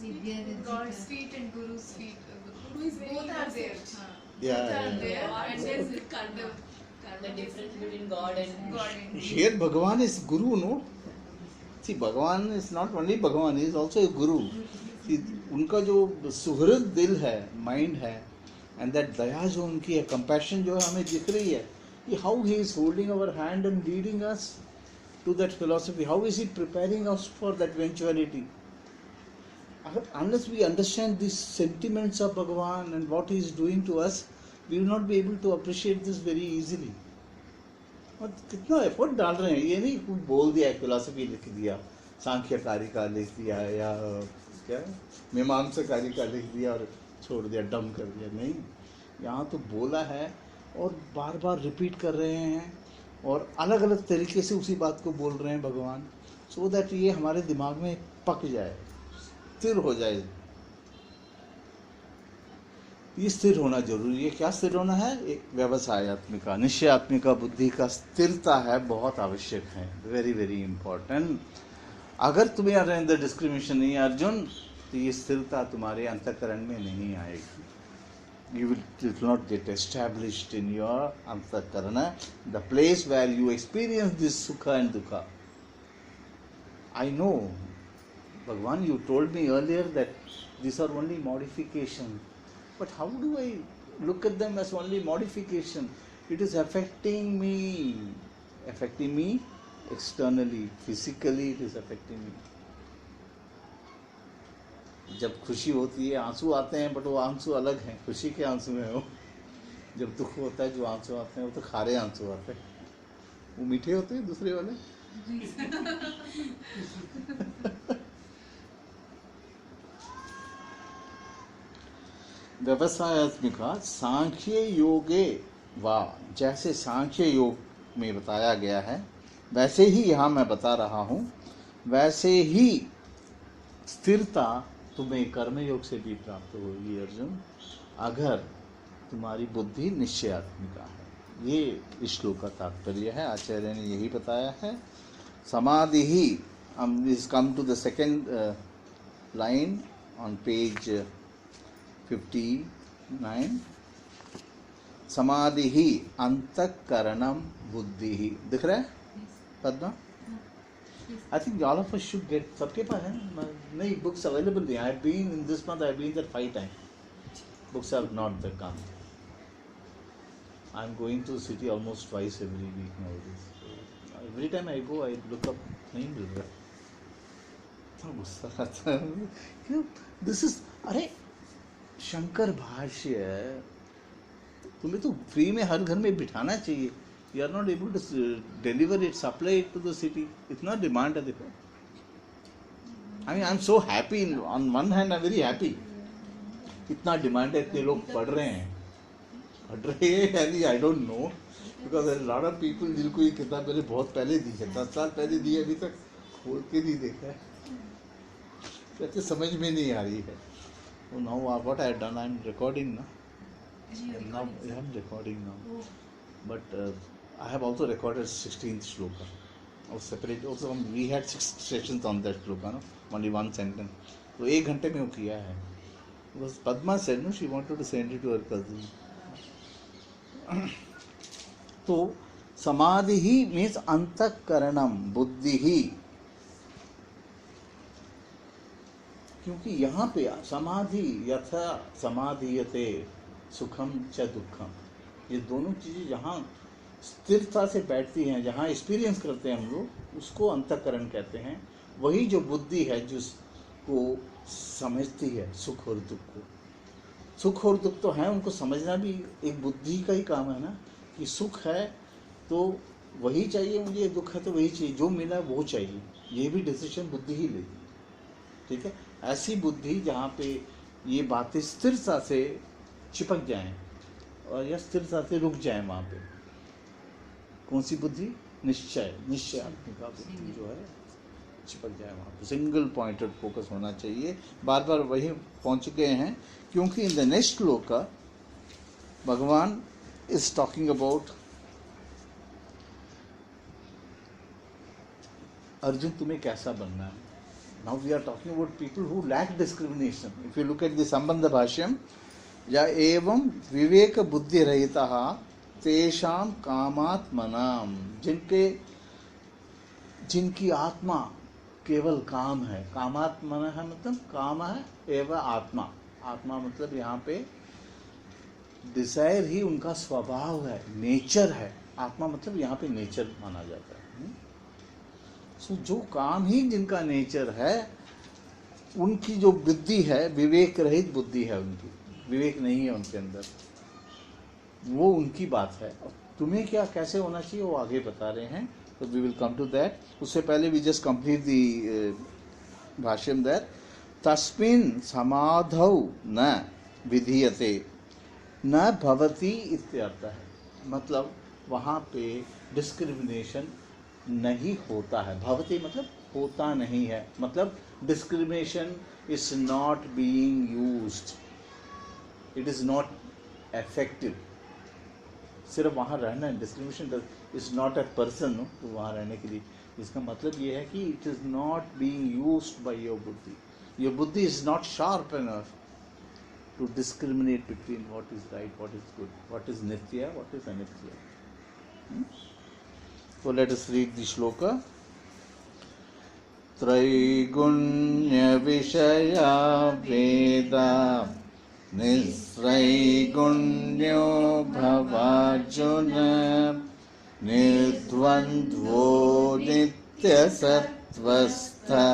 like God's feet and Guru's feet. Guru is both are there. Yeah, Both are yeah. there, and there's the The difference between God and God and Here Bhagavan is Guru, no? See, Bhagavan is not only Bhagavan, he is also a Guru. See, उनका जो सुहृद दिल है, mind है, and that दया जो उनकी है, compassion जो हमें दिख रही है, how he is holding our hand and leading us to that philosophy. How is he preparing us for that eventuality? Unless we understand these sentiments of Bhagavan and what he is doing to us, we will not be able to appreciate this very easily. और कितना effort डाल रहे हैं. ये नहीं कोई बोल दिया, फिलॉसफी लिख दिया, सांख्यकारी का लिख दिया या क्या मीमांसाकारी का लिख दिया और छोड़ दिया, डम कर दिया. नहीं, यहाँ तो बोला है और बार बार रिपीट कर रहे हैं और अलग अलग तरीके से उसी बात को बोल रहे हैं भगवान, सो दैट ये हमारे दिमाग में पक जाए, स्थिर हो जाए. ये स्थिर होना जरूरी है. क्या स्थिर होना है? एक व्यवसायत्मिका, निश्चयात्मिका बुद्धि का स्थिरता है, बहुत आवश्यक है. Very very important. अगर तुम्हें अंदर डिस्क्रिमिनेशन नहीं है अर्जुन, तो ये स्थिरता तुम्हारे अंतःकरण में नहीं आएगी. You will not get established in your antakarana, the place where you experience this sukha and dukkha. I know, Bhagavan, you told me earlier that these are only modification. But how do I look at them as only modification? It is affecting me externally, physically it is affecting me. जब खुशी होती है आंसू आते हैं, but वो आंसू अलग हैं, खुशी के आंसू हैं वो. जब दुख होता है जो आंसू आते हैं वो तो खारे आंसू आते हैं, वो मीठे होते हैं दूसरे वाले. व्यवसायत्मिका सांख्य योगे वा, जैसे सांख्य योग में बताया गया है वैसे ही यहाँ मैं बता रहा हूँ. वैसे ही स्थिरता तुम्हें कर्मयोग से भी प्राप्त होगी अर्जुन, अगर तुम्हारी बुद्धि निश्चयात्मिका है. ये इस श्लोक का तात्पर्य है. आचार्य ने यही बताया है. समाधि ही, come to the second line on page 59. समाधि ही अंतःकरणम बुद्धि ही. दिख रहा है Padma? I think all of us should get. सबके पास है नहीं? Books available नहीं. I have been in this month. I have been there 5 times. Books have not come. I'm going to the city almost twice every week nowadays. So every time I go, I look up, नहीं मिल रहा. इतना गुस्सा आता है क्यों? This is अरे शंकर भाष्य तुम्हें तो फ्री में हर घर में बिठाना चाहिए. You are not able to deliver it, supply it to the city. इतना डिमांड है देखो. I mean, I'm so happy. On one hand, I'm very happy. इतना डिमांड है, इतने लोग पढ़ रहे हैं. I don't know, because there are a lot of people जिनको ये किताब मैंने बहुत पहले दी है, 10 साल पहले दी है, अभी तक खोल के नहीं देखा है. कहते समझ में नहीं आ रही है. So now what I have done, I am recording now. Now I am recording now. But I have also recorded 16th shloka. Or separate. Also we had 6 sessions on that shloka, no? Only one sentence. तो 1 घंटे में वो किया है. Because Padma said, no, she wanted to send it to her cousin. तो समाधि ही means अंतःकरणम, बुद्धि ही. क्योंकि यहाँ पे समाधि यथा समाधियते सुखम च दुखम, ये दोनों चीजें जहाँ स्थिरता से बैठती हैं, जहाँ एक्सपीरियंस करते हैं हम लोग, उसको अंतःकरण कहते हैं. वही जो बुद्धि है जिसको समझती है सुख और दुख को. सुख और दुख तो है, उनको समझना भी एक बुद्धि का ही काम है ना. कि सुख है तो वही चाहिए मुझे, दुख है तो वही चाहिए, जो मिला वो चाहिए. ये भी डिसीजन बुद्धि ही लेगी. ठीक है. ऐसी बुद्धि जहाँ पे ये बातें स्थिरता से चिपक जाएं और या स्थिरता से रुक जाएं, वहाँ पे कौन सी बुद्धि? निश्चयात्मिका बुद्धि जो है चिपक जाए वहाँ पे. सिंगल पॉइंटेड फोकस होना चाहिए. बार बार वही पहुँच गए हैं, क्योंकि इन द नेक्स्ट श्लोका भगवान इज टॉकिंग अबाउट अर्जुन तुम्हें कैसा बनना है. Now we are talking about people who lack discrimination. If you look at the Sambandha Bhashyam, या एवं विवेक बुद्धि रहिता तेषाम कामात्मनाम, जिनकी आत्मा केवल काम है. कामात्मना है मतलब काम है एवं आत्मा. आत्मा मतलब यहाँ पे डिजायर ही उनका स्वभाव है, नेचर है. आत्मा मतलब यहाँ पे नेचर माना जाता है. सो जो काम ही जिनका नेचर है, उनकी जो बुद्धि है विवेक रहित बुद्धि है. उनकी विवेक नहीं है उनके अंदर, वो उनकी बात है. तुम्हें क्या कैसे होना चाहिए वो आगे बता रहे हैं. तो we will come to that. उससे पहले वी जस्ट कंप्लीट द भाष्यम दैट तस्मिन् समाधौ न विधीयते न भवति इत्यर्थः. मतलब वहाँ पे डिस्क्रिमिनेशन नहीं होता है. भवति मतलब होता नहीं है, मतलब discrimination is not being used, it is not effective. सिर्फ वहाँ रहना है. Discrimination is not a person, तो वहाँ रहने के लिए इसका मतलब ये है कि it is not being used by your buddhi. Your buddhi is not sharp enough to discriminate between what is right, what is good, what is nitya, what is anitya. So let us read the shloka. Traigunya vishaya veda nisraigунyo bhavajuna nirdvandvo nitya sattvastha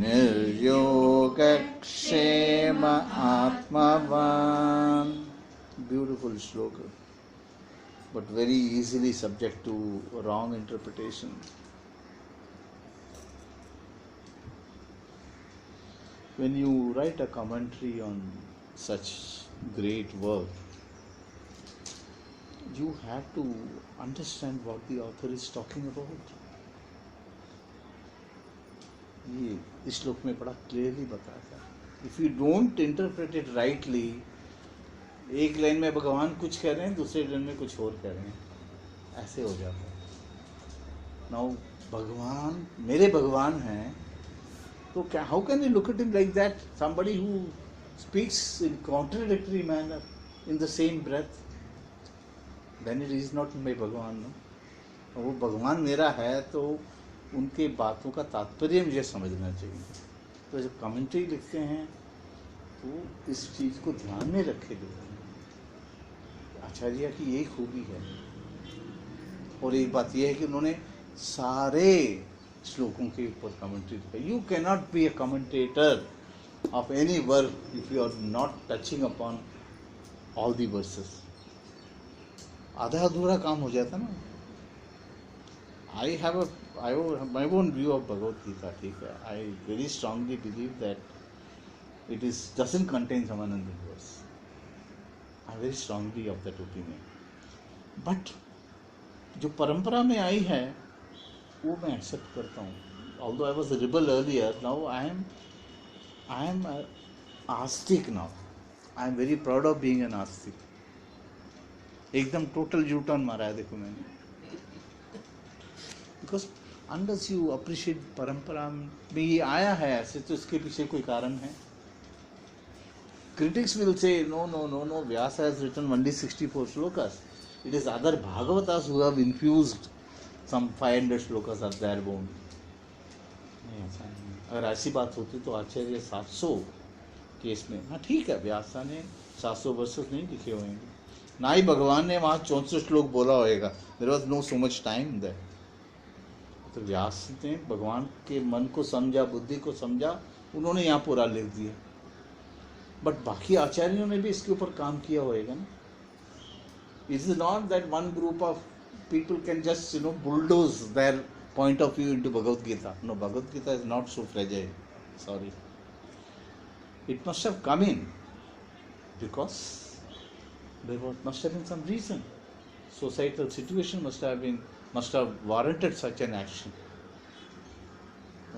niryogakshema atmavan. Beautiful shloka, but very easily subject to wrong interpretation. When you write a commentary on such great work, you have to understand what the author is talking about. ये इस श्लोक में बड़ा clearly बताया था. If you don't interpret it rightly, एक line में भगवान कुछ कह रहे हैं, दूसरे लाइन में कुछ और कह रहे हैं, ऐसे हो जाता है. नाउ भगवान मेरे भगवान हैं, तो क्या how can you look at him like that, somebody who speaks in contradictory manner in the same breath, then it is not my Bhagwan. No, वो भगवान मेरा है तो उनके बातों का तात्पर्य मुझे समझना चाहिए. तो जब कमेंट्री लिखते हैं तो इस चीज़ को ध्यान में रखे लोग. आचार्य की यही खूबी है। और एक बात यह है कि उन्होंने सारे श्लोकों के ऊपर कमेंट्री किया। You can not be a commentator of any work if you are not touching upon all the verses. आधा अधूरा काम हो जाता ना। I have my own view of Bhagavad Gita, ठीक है। I very strongly believe that it is doesn't contain some unwanted verse. I very strongly of that opinion. But जो परंपरा में आई है वो मैं एक्सेप्ट करता हूँ। Although I was rebel earlier, now I am आस्तिक now. I am very proud of being an आस्तिक। एकदम टोटल यू टर्न मारा है देखो मैंने। बिकॉज अनलेस यू अप्रिशिएट परंपरा में ये आया है ऐसे, तो इसके पीछे कोई कारण है। Critics will say, no, Vyasa has written only 64 shlokas. It is other Bhagavatas who have infused some 500 shlokas of their own. नहीं, ऐसा नहीं। अगर ऐसी बात होती तो आचार्य 700 केस में, हाँ ठीक है, व्यासा ने 700 वर्सेस नहीं लिखे होंगे, ना ही भगवान ने वहाँ 64 श्लोक बोला होएगा। There was no so much time there. तो व्यास ने भगवान के मन को समझा, बुद्धि को समझा, उन्होंने यहाँ पूरा लिख दिया। बट बाकी आचार्यों ने भी इसके ऊपर काम किया होएगा ना। It is not that one group of people can just bulldoze their point of view into Bhagavad Gita. No, Bhagavad Gita is not so fragile, sorry. It must have come in because there must have been some reason. Societal situation must have warranted such an action.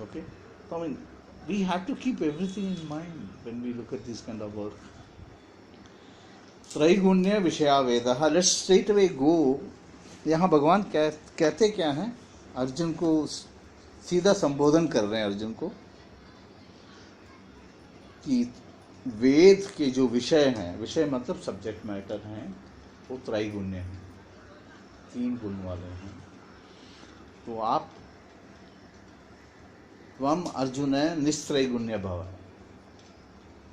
Okay, so I mean, we have to keep everything in mind when we look at this kind of work. त्रैगुण्य विषया वेदः। Let's straight away go. यहाँ भगवान कहते क्या हैं? अर्जुन को सीधा संबोधन कर रहे हैं अर्जुन को कि वेद के जो विषय हैं, विषय मतलब सब्जेक्ट मैटर हैं, वो त्रैगुण्य हैं, 3 गुण वाले हैं। तो आप त्वम अर्जुन निस्त्रैगुण्य भव,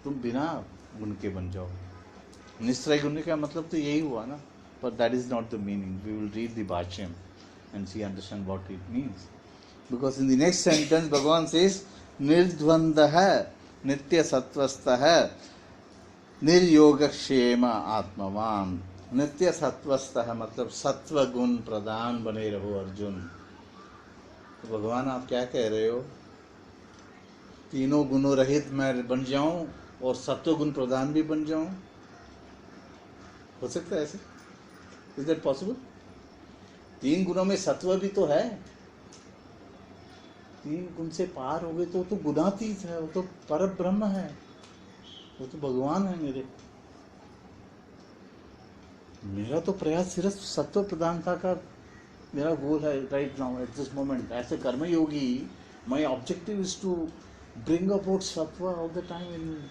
तुम बिना गुण के बन जाओ। निस्त्रैगुण्य का मतलब तो यही हुआ ना, पर that is not the meaning. We will read the भाष्यम and see understand what it means. Because in the next sentence भगवान सेज निर्द्वंद्वः नित्य सत्वस्थः निर्योगक्षेम आत्मवान। नित्य सत्वस्थः मतलब सत्व गुण प्रधान बने रहो अर्जुन। तो भगवान आप क्या कह रहे हो? तीनों गुणों रहित मैं बन जाऊं और सत्व गुण प्रधान भी बन जाऊं? हो सकता है ऐसे? Is that possible? 3 गुणों में सत्व भी तो है। 3 गुण से पार हो गए तो गुणातीत है, वो तो पर ब्रह्म है, वो तो भगवान है मेरे। मेरा तो प्रयास सिर्फ सत्व प्रधानता का मेरा गोल है right now at this moment. ऐसे कर्मयोगी my objective is to bring about सत्व ऑल द टाइम इन।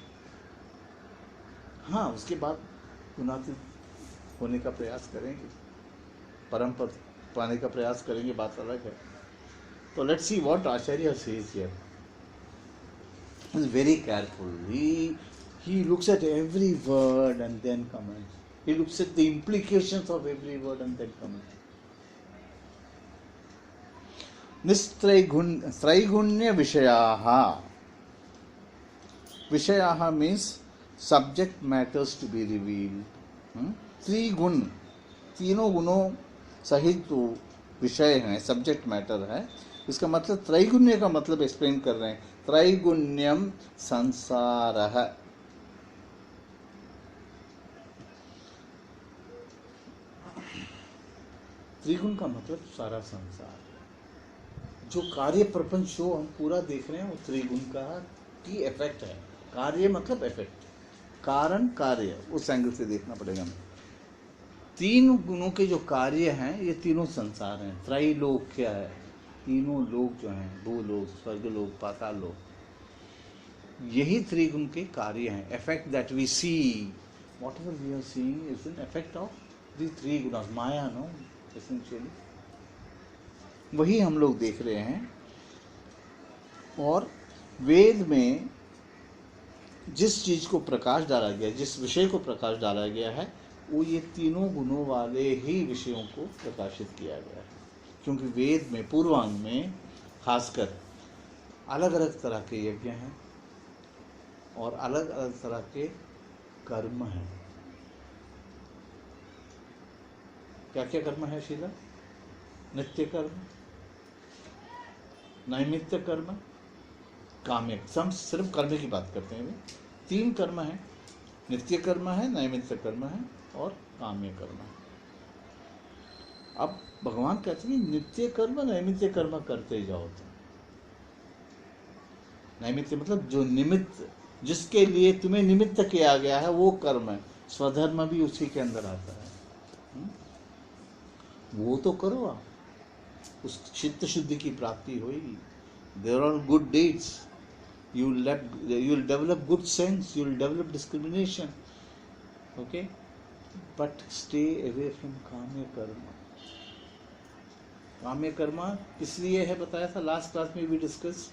हाँ, उसके बाद गुणातीत होने का प्रयास करेंगे, परम पद पाने का प्रयास करेंगे, बात अलग है। तो let's see what Acharya says here. He is very careful. he looks at every word and then comments. He looks at the implications of every word and then comments. Nistraigunnya vishayaha. Vishayaha means subject matters to be revealed. 3 गुण, तीनों गुणों सहित तो विषय हैं, subject matter है। इसका मतलब त्रैगुण्य का मतलब एक्सप्लेन कर रहे हैं। त्रैगुण्यम संसारः। त्रिगुण का मतलब सारा संसार, जो कार्य प्रपंच जो हम पूरा देख रहे हैं वो त्रिगुण का की इफेक्ट है। कार्य मतलब इफेक्ट, कारण कार्य, उस एंगल से देखना पड़ेगा हमें। 3 गुणों के जो कार्य हैं ये तीनों संसार हैं। त्रैलोक क्या है? तीनों लोक जो हैं, भूलोक, स्वर्गलोक, पाताल लोक, यही त्रिगुण के कार्य हैं। Effect that we see, whatever we are seeing is an effect of the 3 gunas, maya, no, essentially वही हम लोग देख रहे हैं। और वेद में जिस चीज को प्रकाश डाला गया, जिस विषय को प्रकाश डाला गया है, वो ये तीनों गुणों वाले ही विषयों को प्रकाशित किया गया है, क्योंकि वेद में पूर्वांग में खासकर अलग अलग तरह के यज्ञ हैं और अलग अलग तरह के कर्म हैं। क्या क्या कर्म है शीला? नित्य कर्म, नैमित्य कर्म, काम्य। हम सिर्फ कर्म की बात करते हैं। 3 कर्म है, नित्य कर्म है, नैमित्य कर्म है और काम्य कर्म है। अब भगवान कहते हैं नित्य कर्म नैमित्य कर्म करते जाओ। तुम नैमित्य मतलब जो निमित्त, जिसके लिए तुम्हें निमित्त किया गया है वो कर्म है। स्वधर्म भी उसी के अंदर आता है। वो तो करो आप, उस चित्त शुद्धि की प्राप्ति होगी। There are good deeds, you will develop good sense, you will develop discrimination, okay, but stay away from काम्य कर्म। काम्य कर्म किस लिए है बताया था लास्ट क्लास में भी डिस्कस।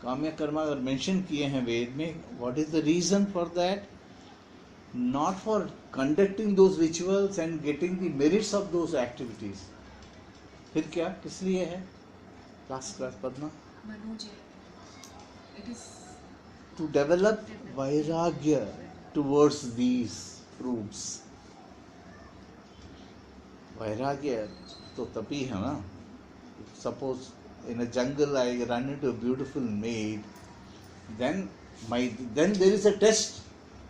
काम्य कर्म अगर मेंशन किए हैं वेद में, what is the reason for that? Not for conducting those rituals and getting the merits of those activities. फिर क्या, किस लिए है? लास्ट क्लास पढ़ना। It is To develop vairagya towards these fruits. वैराग्य तो तभी है ना। Suppose in a jungle I run into a beautiful maid, then there is a test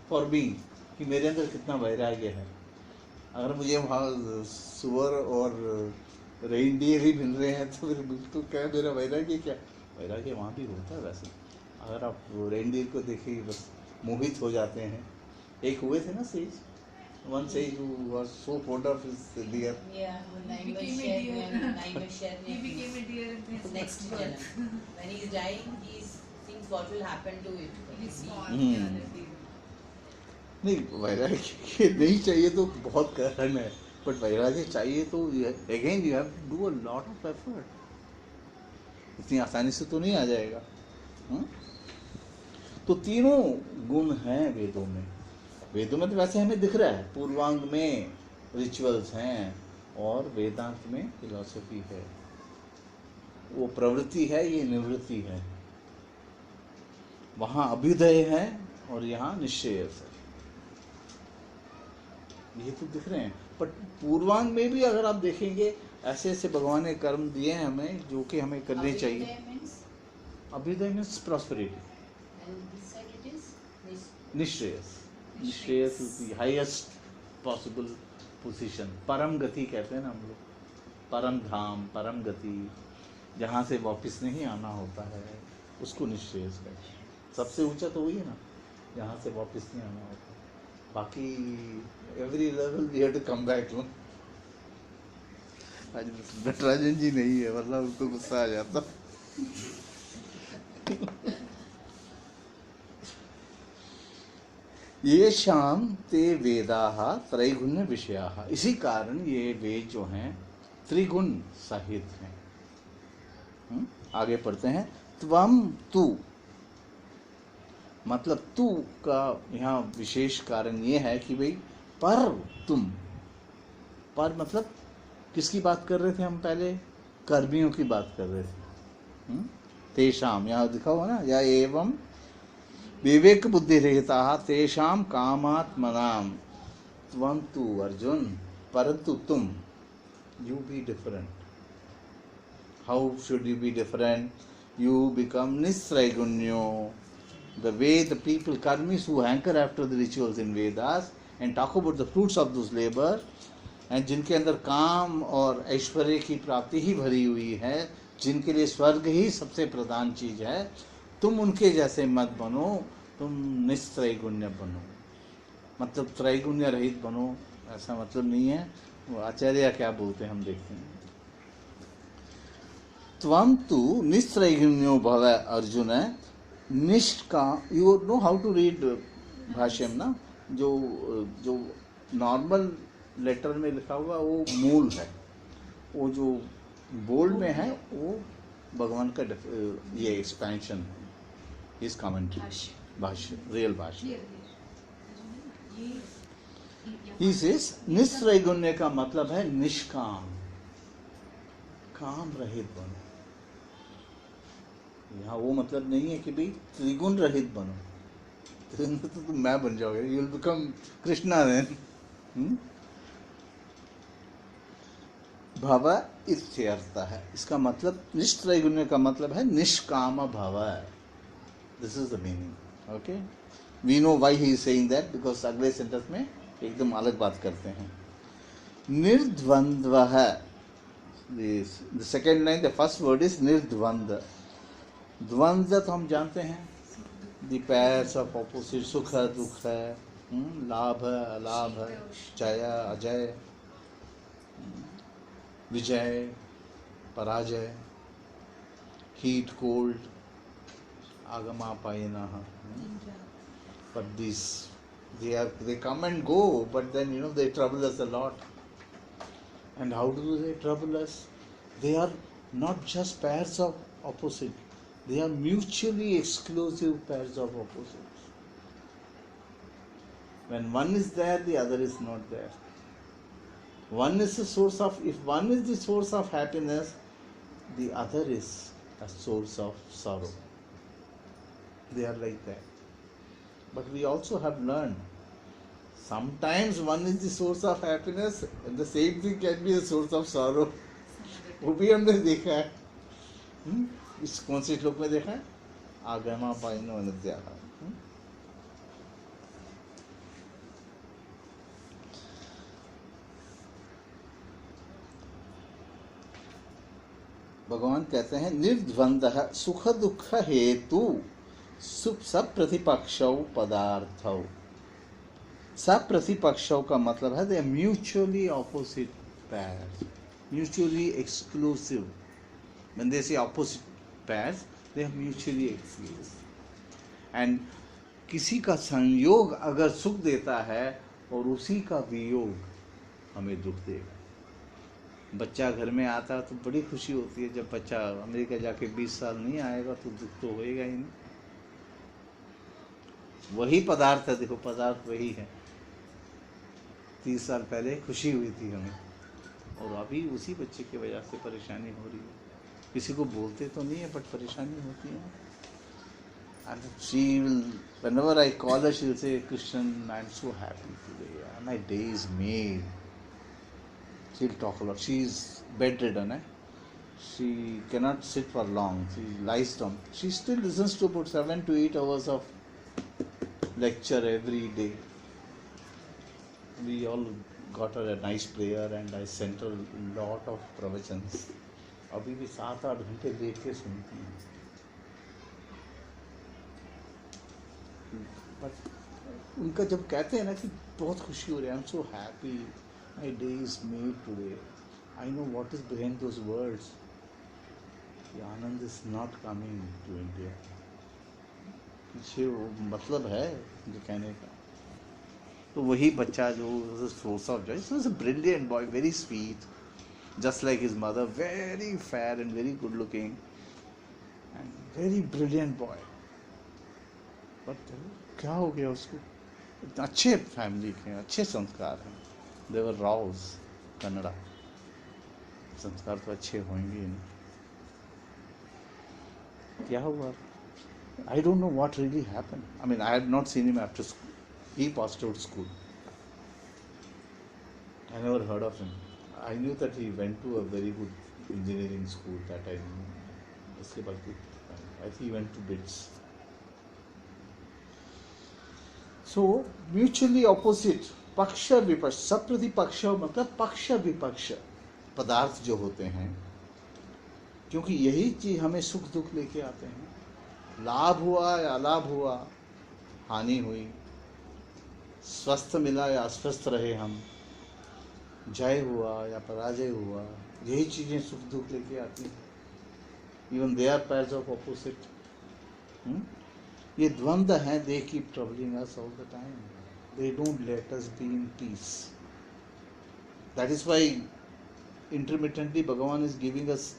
for me कि मेरे अंदर कितना वैराग्य है। अगर मुझे वहाँ सुअर और रेनडियर ही मिल रहे हैं तो फिर बिल्कुल क्या मेरा वैराग्य क्या? वैराग्य वहाँ भी होता है वैसे। अगर आप रेनडियर को देखिए बस मोहित हो जाते हैं। एक हुए थे ना says, one says who was so fond of his deer. Yeah, He became a deer. He he became a deer in his next birth. janam. When he is dying, he thinks what will happen to it. His Me. form, Hmm. yeah, the deer. नहीं वैराग्य नहीं चाहिए तो बहुत कारण है, but वैराग्य चाहिए तो again you have to do a lot of effort. इतनी आसानी से तो नहीं आ जाएगा। तो तीनों गुण हैं वेदों में। वेदों में तो वैसे हमें दिख रहा है, पूर्वांग में रिचुअल्स हैं और वेदांत में फिलॉसफी है। वो प्रवृत्ति है, ये निवृत्ति है। वहाँ अभ्युदय है और यहाँ निश्चेयस है। ये तो दिख रहे हैं। बट पूर्वांग में भी अगर आप देखेंगे ऐसे ऐसे भगवान ने कर्म दिए हैं हमें जो कि हमें करने चाहिए। अभ्युदय मीन्स प्रॉस्पेरिटी, निश्चेयस। निश्चेयस is the highest possible position. परम गति कहते हैं ना हम लोग, परम धाम, परम गति, जहाँ से वापस नहीं आना होता है उसको निश्चेयस कहते हैं। सबसे ऊंचा तो वही है ना, जहाँ से वापस नहीं आना होता। बाकी every level we have to come back. आज नटराजन जी नहीं है वरना उनको गुस्सा आ जाता। ये शाम ते वेदाः त्रैगुण्य विषयाः। इसी कारण ये वेद जो हैं त्रिगुण सहित हैं। आगे पढ़ते हैं। त्वम तु, मतलब तू का यहाँ विशेष कारण ये है कि भाई पर तुम, पर मतलब किसकी बात कर रहे थे हम पहले? कर्मियों की बात कर रहे थे। तेषाम, यहाँ लिखा हुआ ना, या एवं विवेक बुद्धि रहता तेषाम कामात्मनाम त्वं तु अर्जुन, परंतु तुम, you be different. How should you be different? You become निस्त्रैगुण्यो। The way the people, karmis who hanker after the rituals in Vedas and talk about the fruits of those labor, and जिनके अंदर काम और ऐश्वर्य की प्राप्ति ही भरी हुई है, जिनके लिए स्वर्ग ही सबसे प्रधान चीज है, तुम उनके जैसे मत बनो, तुम निस्त्रैगुण्य बनो। मतलब त्रैगुण्य रहित बनो, ऐसा मतलब नहीं है। वो आचार्य क्या बोलते हैं हम देखते हैं। त्वं तु निस्त्रैगुण्यो भव अर्जुन। निष्ठ, you know how to read भाष्यम ना, जो नॉर्मल लेटर में लिखा हुआ वो मूल है, वो जो बोल्ड में है वो भगवान का ये एक्सपेंशन है, इस कमेंट्री भाष्य, रियल भाष्य। He says निस्त्रैगुण्य का मतलब है निष्काम, काम रहित बनो। यहाँ वो मतलब नहीं है कि भाई त्रिगुण रहित बनो, त्रिगुण तो तुम मैं बन जाओगे, you will become Krishna then. भव इत्यर्थ है, इसका मतलब निष्त्रैगुण्य का मतलब है निष्काम भव, this is the meaning. Okay, we know why he is saying that, because अगले सेंटेंस में एकदम अलग बात करते हैं। निर्द्वंद्व है, the second line, the first word is निर्द्वंद्व। द्वंद्व तो हम जानते हैं, द पेयर्स ऑफ ऑपोजिट, सुख है दुख है, लाभ है अलाभ है, जय अजय, विजय पराजय, हीट कोल्ड, आगमापायनः। But these, they come and go, but then they trouble us a lot. And how do they trouble us? They are not just pairs of opposite, they are mutually exclusive pairs of opposites. When one is there, the other is not there. One is the source of, if one is the source of happiness, the other is a source of sorrow. They are like that. But we also have learned, sometimes one is the source of happiness and the same thing can be a source of sorrow. वो भी हमने देखा है। इस कौन से श्लोक में देखा है? आगमापायनो अनद्याः। भगवान कहते हैं निर्द्वंद्वः सुख दुख हेतु सप्रतिपक्षौ पदार्थौ। सप्रतिपक्षौ का मतलब है they are mutually opposite pairs, mutually exclusive. When they say opposite pairs, they are mutually exclusive. And किसी का संयोग अगर सुख देता है और उसी का वियोग हमें दुख देगा। बच्चा घर में आता तो बड़ी खुशी होती है, जब बच्चा अमेरिका जाके 20 साल नहीं आएगा तो दुख तो होएगा ही नहीं। वही पदार्थ है, देखो पदार्थ वही है। 30 साल पहले खुशी हुई थी हमें, और अभी उसी बच्चे की वजह से परेशानी हो रही है। किसी को बोलते तो नहीं है, बट परेशानी होती है। And she will, whenever I call her, she will say, Krishnan, I am so happy today. My day is made. She'll talk a lot. She is bedridden. She cannot sit for long. She lies down. She still listens to about 7 to 8 hours of lecture every day. We all got her a nice player and I sent her a lot of pravachans. अभी भी 7-8 घंटे देख के सुनती हैं। But उनका जब कहते हैं ना कि बहुत खुशी हो रही है, I am so happy, my day is made today, I know what is behind those words. Anand is not coming to India, पीछे वो मतलब है जो कहने का। तो वही बच्चा जो source of Joy, so is a brilliant boy, very sweet, just like his mother, very fair and very good looking and very brilliant boy. But क्या हो गया उसको? अच्छे फैमिली के, अच्छे संस्कार हैं। They were Raos, कन्नड़ा, संस्कार तो अच्छे होंगे ही नहीं। क्या हुआ? I don't know what really happened. I mean, I had not seen him after school. He passed out school. I never heard of him. I knew that he went to a very good engineering school, that I knew. उसके बाद I think he went to BITS. So mutually opposite, पक्ष विपक्ष, सप्रतिपक्ष मतलब पक्ष विपक्ष पदार्थ जो होते हैं, क्योंकि यही चीज हमें सुख दुख लेके आते हैं। लाभ हुआ या अलाभ हुआ, हानि हुई, स्वस्थ मिला या अस्वस्थ रहे हम, जय हुआ या पराजय हुआ, यही चीजें सुख दुख लेके आती हैं। Even they are pairs of opposite. ये द्वंद्व हैं, they keep troubling us all the time, they don't let us be in peace. That is why intermittently भगवान is giving us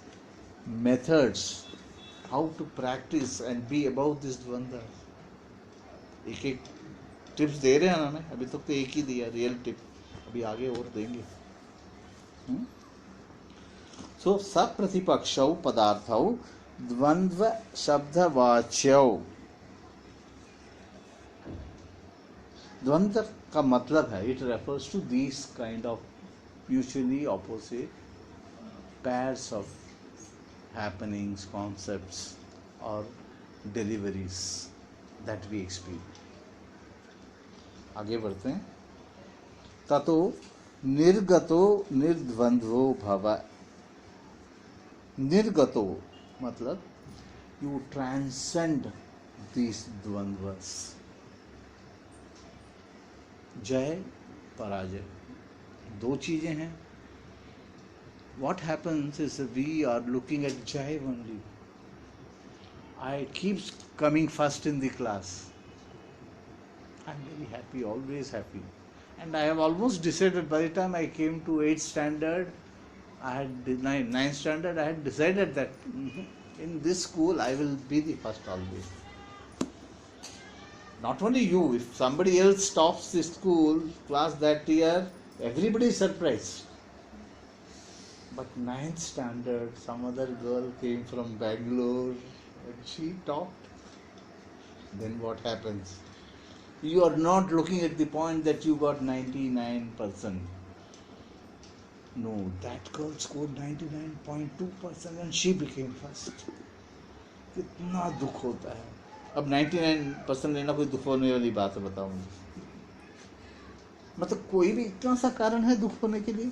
methods how to practise and be about this द्वंद्व। एक एक tips दे रहे हैं ना, अभी तक तो एक ही दिया रियल टिप, अभी आगे और देंगे। सो सप्रतिपक्षौ पदार्थौ द्वंद्व शब्दवाच्यौ। द्वंद्व का मतलब है it refers to these kind of mutually opposite pairs of happenings, concepts or deliveries that we experience. आगे बढ़ते हैं। ततो निर्गतो निर्द्वंद्वो भव। निर्गतो मतलब you transcend these द्वंद्वस। जय पराजय दो चीजें हैं। What happens is we are looking at Jai only. I keeps coming first in the class. I'm very happy, always happy. And I have almost decided by the time I came to 8th standard, I had 9th standard, I had decided that in this school I will be the first always. Not only you, if somebody else tops the school class that year, everybody is surprised. But 9th standard, some other girl came from Bangalore and she topped. Then what happens? You are not looking at the point that you got 99%. No, that girl scored 99.2% and she became first. कितना दुख होता है। अब 99% लेना कोई दुख होने वाली बात है, बताओ मुझे। मतलब कोई भी इतना सा कारण है दुख होने के लिए?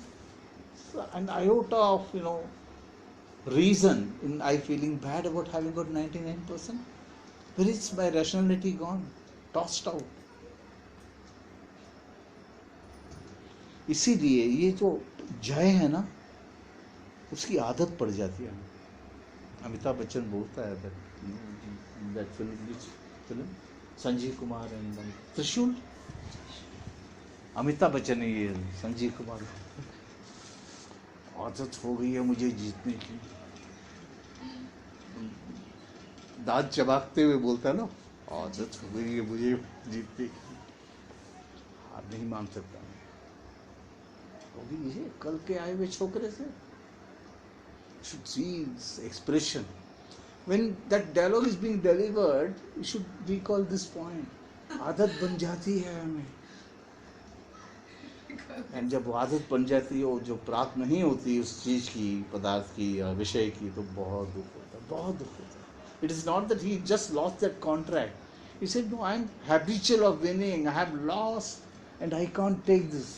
An iota of reason in I feeling bad about having got 99%. Where is my rationality gone? Tossed out. इसीलिए ये जो जय है ना, उसकी आदत पड़ जाती है। अमिताभ बच्चन बोलता है that film Sanjeev Kumar and त्रिशूल। अमिताभ बच्चन ने ये संजीव कुमार आदत हो गई है मुझे जीतने की, दांत चबाकते हुए बोलता है ना, आदत हो गई है मुझे जीतने की, हार नहीं मान सकता। ये कल के आए हुए छोकरे से should see its expression when that dialogue is being delivered. You should recall this point. आदत बन जाती है हमें, एंड जब वो आदत बन जाती है और जो प्राप्त नहीं होती उस चीज़ की, पदार्थ की या विषय की, तो बहुत दुख होता है, बहुत दुख होता है। It is not that he just lost that contract, he said no, I am habitual of winning, I have lost and I can't take this.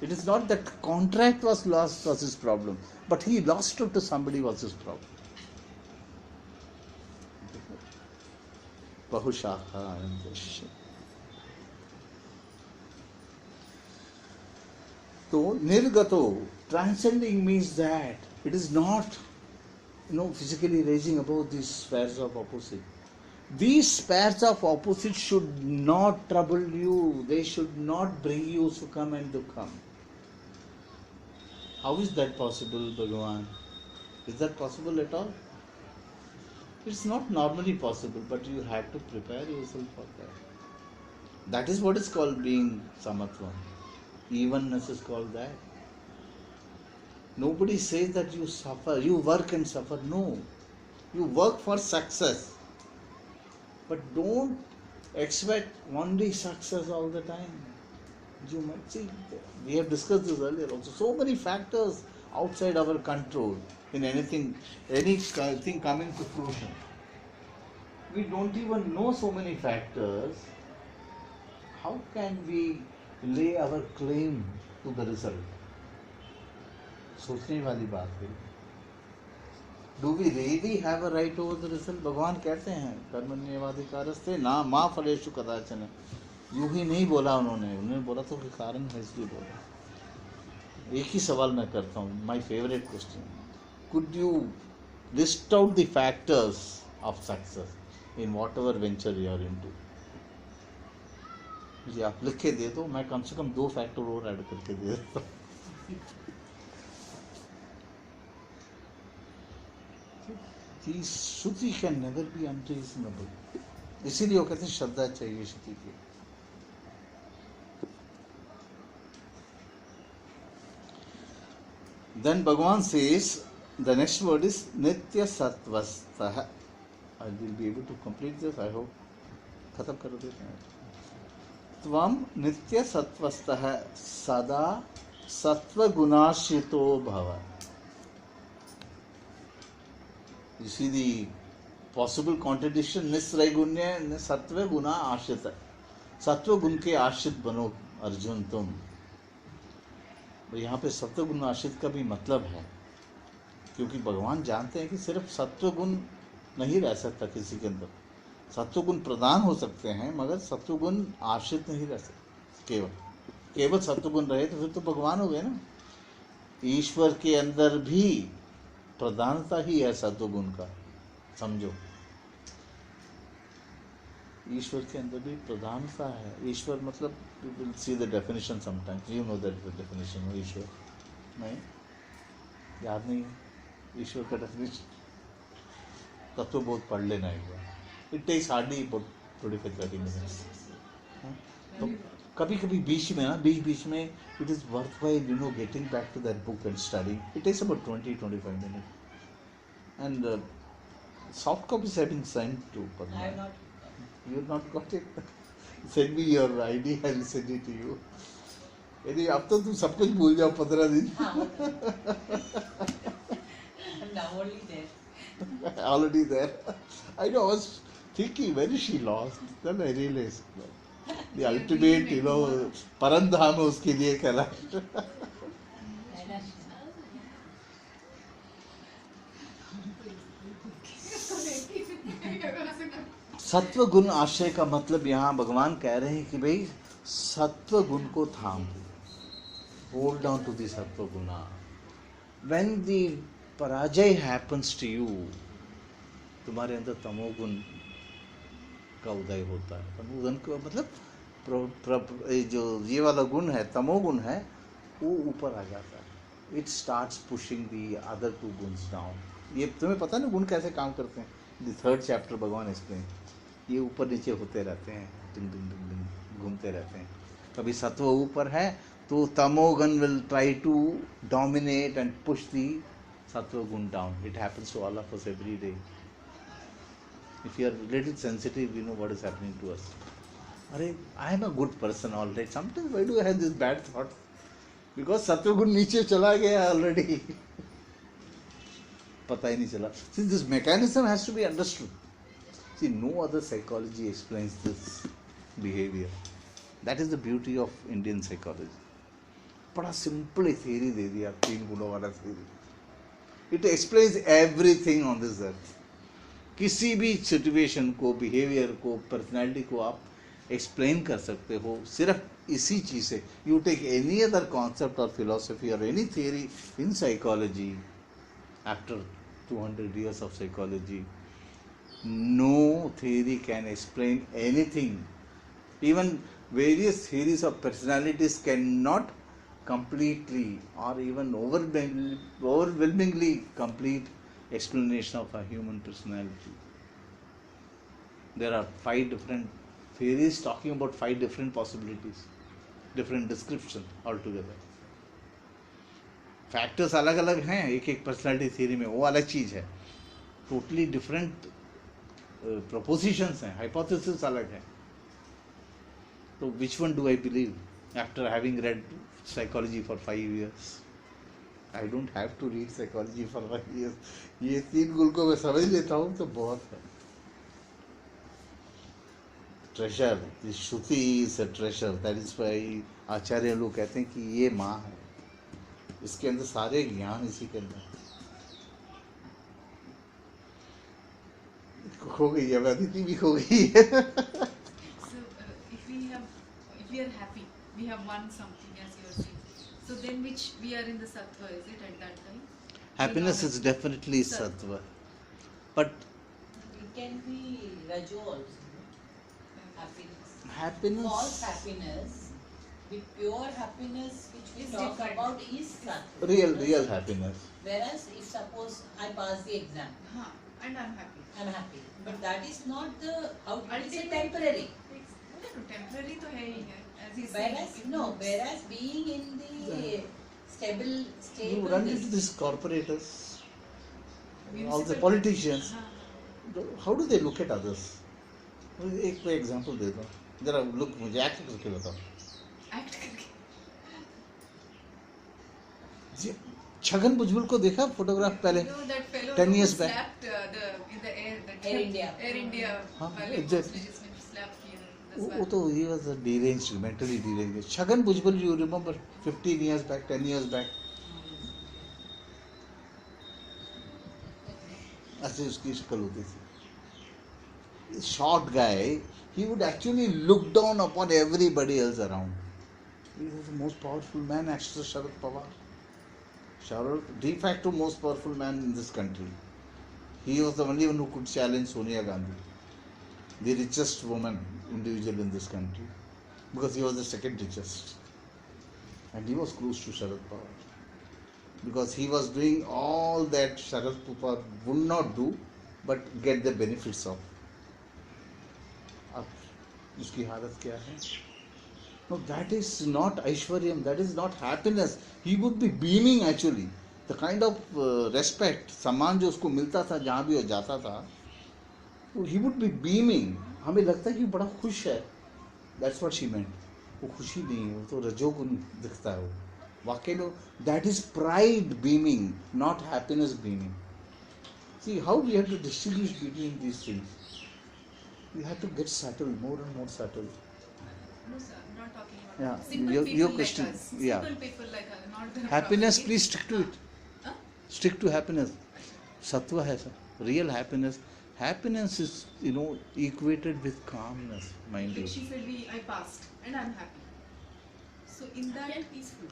It is not that contract was lost was his problem, but he lost it to somebody was his problem. बहुशाखा आनंद। तो निर्गतो, transcending means that it is not physically raising above these pairs of opposite. These pairs of opposite should not trouble you, they should not bring you sukham and dukham. How is that possible, Bhagavan? Is that possible at all? It's not normally possible, but you have to prepare yourself for that. That is what is called being samatvam. Evenness is called that. Nobody says that you suffer, you work and suffer. No, you work for success, but don't expect only success all the time. You might see, we have discussed this earlier also, so many factors outside our control in anything coming to fruition. We don't even know so many factors. How can we lay our claim to the result? सोचने वाली बात है। Do we really have a right over the result? भगवान कहते हैं कर्मण्येवाधिकारस्ते ना मा फलेषु कदाचन। यूं ही नहीं बोला उन्होंने बोला तो कारण है, इसलिए बोला। एक ही सवाल मैं करता हूँ, my favourite question, could you list out the factors of success in whatever venture you are into? मुझे आप लिख के दे दो, मैं कम से कम 2 फैक्टर और ऐड करके दे देता हूँ। श्रुति कैन नेवर बी अनरीजनेबल। इसीलिए वो कहते हैं श्रद्धा चाहिए श्रुति की। Then Bhagavan says, the next word is Nitya Satvastah. I will be able to complete this, I hope. खत्म कर देते हैं. त्वम नित्य सत्वस्थः सदा सत्वगुणाश्रितो भव. You see the possible contradiction, निस्त्रैगुण्य न सत्व गुणा आश्रित. सत्व गुण के आश्रित बनो अर्जुन तुम. यहाँ पे सत्व गुण आश्रित का भी मतलब है, क्योंकि भगवान जानते हैं कि सिर्फ सत्व गुण नहीं रह सकता किसी के अंदर. सत्व गुण प्रदान हो सकते हैं मगर सत्व गुण आश्रित नहीं रह सकते. केवल सत्व गुण रहे तो फिर तो भगवान हो गए ना. ईश्वर के अंदर भी प्रधानता ही है सत्व गुण का, समझो. ईश्वर के अंदर भी प्रधानता है. ईश्वर मतलब you will see the definition sometimes. You know that the definition of ईश्वर. नहीं याद नहीं है ईश्वर का डेफिनेशन. तब तो बहुत पढ़ लेना एक बार. It takes hardly about 25-30 minutes. तो कभी कभी बीच में ना बीच में it is worthwhile getting back to that book and studying. It takes about 20-25 minutes. And soft copies have been sent to Padma. I have not. You have not got it? Send me your ID, I will send it to you. यदि अब तो तुम सब कुछ भूल जाओ 15 दिन. I'm now only there. Already there. I know, I was thinking, where is she lost? Then I realized the ultimate, Paramdham है उसके लिए कैलाश. सत्व गुण आश्रय का मतलब यहाँ भगवान कह रहे हैं कि भाई सत्व गुण को थाम. होल्ड ऑन टू द सत्व गुणा. व्हेन द पराजय हैपेंस टू यू, तुम्हारे अंदर तमोगुण का उदय होता है. तमोगुण का मतलब जो ये वाला गुण है तमोगुण है वो ऊपर आ जाता है. It starts pushing the other two गुण्स डाउन. ये तुम्हें पता है ना गुण कैसे काम करते हैं. द 3rd चैप्टर भगवान एक्सप्लेन. ये ऊपर नीचे होते रहते हैं, दिन दिन दिन दिन घूमते रहते हैं. कभी सत्व ऊपर है तो तमोगुण will try to dominate and push the सत्व गुण down. It happens to all of us every day. If you are little sensitive, you know what is happening to us. Arey, I am a good person already. Sometimes why do I have this bad thought? Because सत्व गुण नीचे चला गया already. पता ही नहीं चला. See, this mechanism has to be understood. See, no other psychology explains this behavior. That is the beauty of Indian psychology. बड़ा simple theory दे दिया 3 गुणों वाला theory. It explains everything on this earth. किसी भी situation को, behaviour को, personality को आप एक्सप्लेन कर सकते हो सिर्फ इसी चीज़ से. You take any other concept और फिलोसफी और any theory in psychology after 200 years of psychology, no theory can explain anything. Even various theories of personalities cannot completely or even overwhelmingly complete explanation of a human personality. There are 5 different theories talking about 5 different possibilities, different description altogether. Factors अलग अलग हैं एक एक personality theory में, वो अलग चीज़ है. टोटली डिफरेंट प्रोपोजिशंस हैं, हाइपोथेसिस अलग है. तो which one do I believe after having read psychology for 5 years? I don't have to read psychology for 5 years. ये 3 गुण को मैं समझ लेता हूँ तो बहुत है. ट्रेजर, श्रुति is a treasure. That is why आचार्य लोग कहते हैं कि ये माँ है, इसके अंदर सारे ज्ञान इसी के अंदर. खो गई है, अदिति भी खो गई है. So, if we are happy, we have won something, as you are saying. So then, which we are in the sattva, is it at that time? Happiness is definitely sattva, but It can be Rajo also. Happiness. happiness. False happiness. The pure happiness which we Is talk different. about is sattva. real happiness. Whereas if suppose I pass the exam, Huh. And I'm happy. I'm happy. But that is not the outcome. It's a Ultimate- temporary. temporary तो है ही है, as he Whereas said. no, whereas being in the stable You run into this. these corporators, all the Municipal- politicians. हाँ, How do they look at others? एक कोई example दे दो जरा, look मुझे act करके बताओ. act करके. जी, छगन भुजबल को देखा फोटोग्राफ पहले You know that fellow 10 who years back. slapped in the air. That Air India. Air India. हाँ, pilot exactly. was just slapped here. That's वो why. तो he was a deranged, mentally deranged. Chhagan Bhujbal, you remember 15 years back, 10 years back. ऐसे उसकी शक्ल होती थी. Short guy, he would actually look down upon everybody else around. He was the most powerful man, actually, Sharad Pawar. Sharad, de facto most powerful man in this country. He was the only one who could challenge Sonia Gandhi, the richest woman individual in this country, because he was the second richest. And he was close to Sharad Pawar, because he was doing all that Sharad Pawar would not do, but get the benefits of. अब उसकी हालत क्या है? No, that is not Aishwaryam, that is not happiness. He would be beaming actually. The kind of respect, सम्मान जो उसको मिलता था जहाँ भी वो जाता था, he would be beaming. हमें लगता है कि वो बड़ा खुश है. That's what she meant. वो खुशी नहीं है, वो तो रजोगुण दिखता है वो. वाकई में that is pride beaming, not happiness beaming. See how we have to distinguish between these things. We have to get subtle, more and more subtle. No, sir. I'm not talking about Yeah, simple your people question, like us. yeah. Simple people like us, not the Happiness, property. please stick to it. Huh? Stick to happiness. Sattva है sir. Real happiness. Happiness is, equated with calmness, mind you. Like she said, I passed and I'm happy. So in that, And peaceful.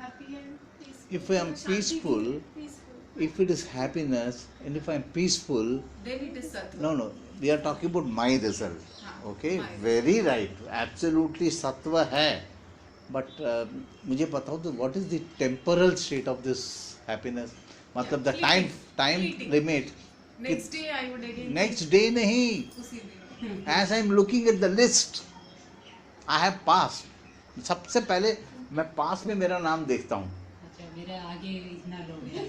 happy and peaceful. If I am Shanti peaceful, Peaceful. if it is happiness, and if I am peaceful, Then it is sattva. no, we are talking about my result. हाँ, Okay, my very right. Absolutely sattva है. But मुझे बताओ तो what is the temporal state of this happiness? मतलब the fleeting, time fleeting. limit. Next day I would again. Next day नहीं. उसी दिन. As I am looking at the list, I have passed. सबसे पहले मैं पास में मेरा नाम देखता हूँ. अच्छा मेरे आगे इतना लोग हैं.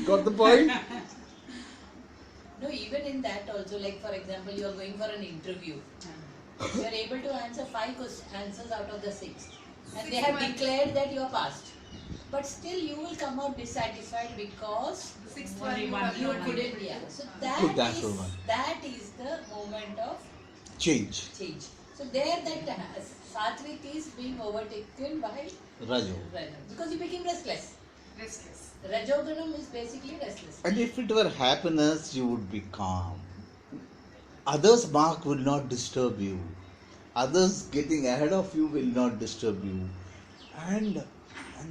Got the point? No, even in that also, like for example, you are going for an interview. You are able to answer 5 answers out of the 6. And they have declared that you are passed. But still you will come out dissatisfied because The sixth Only one you one have you no, not one. couldn't, yeah. So Good, that's the one. that is the moment of Change. change. So there that Satvik is being overtaken by Rajo. Raja. Because you became restless. restless. Rajogunam is basically restless. And if it were happiness, you would be calm. Others' mark will not disturb you. Others getting ahead of you will not disturb you. And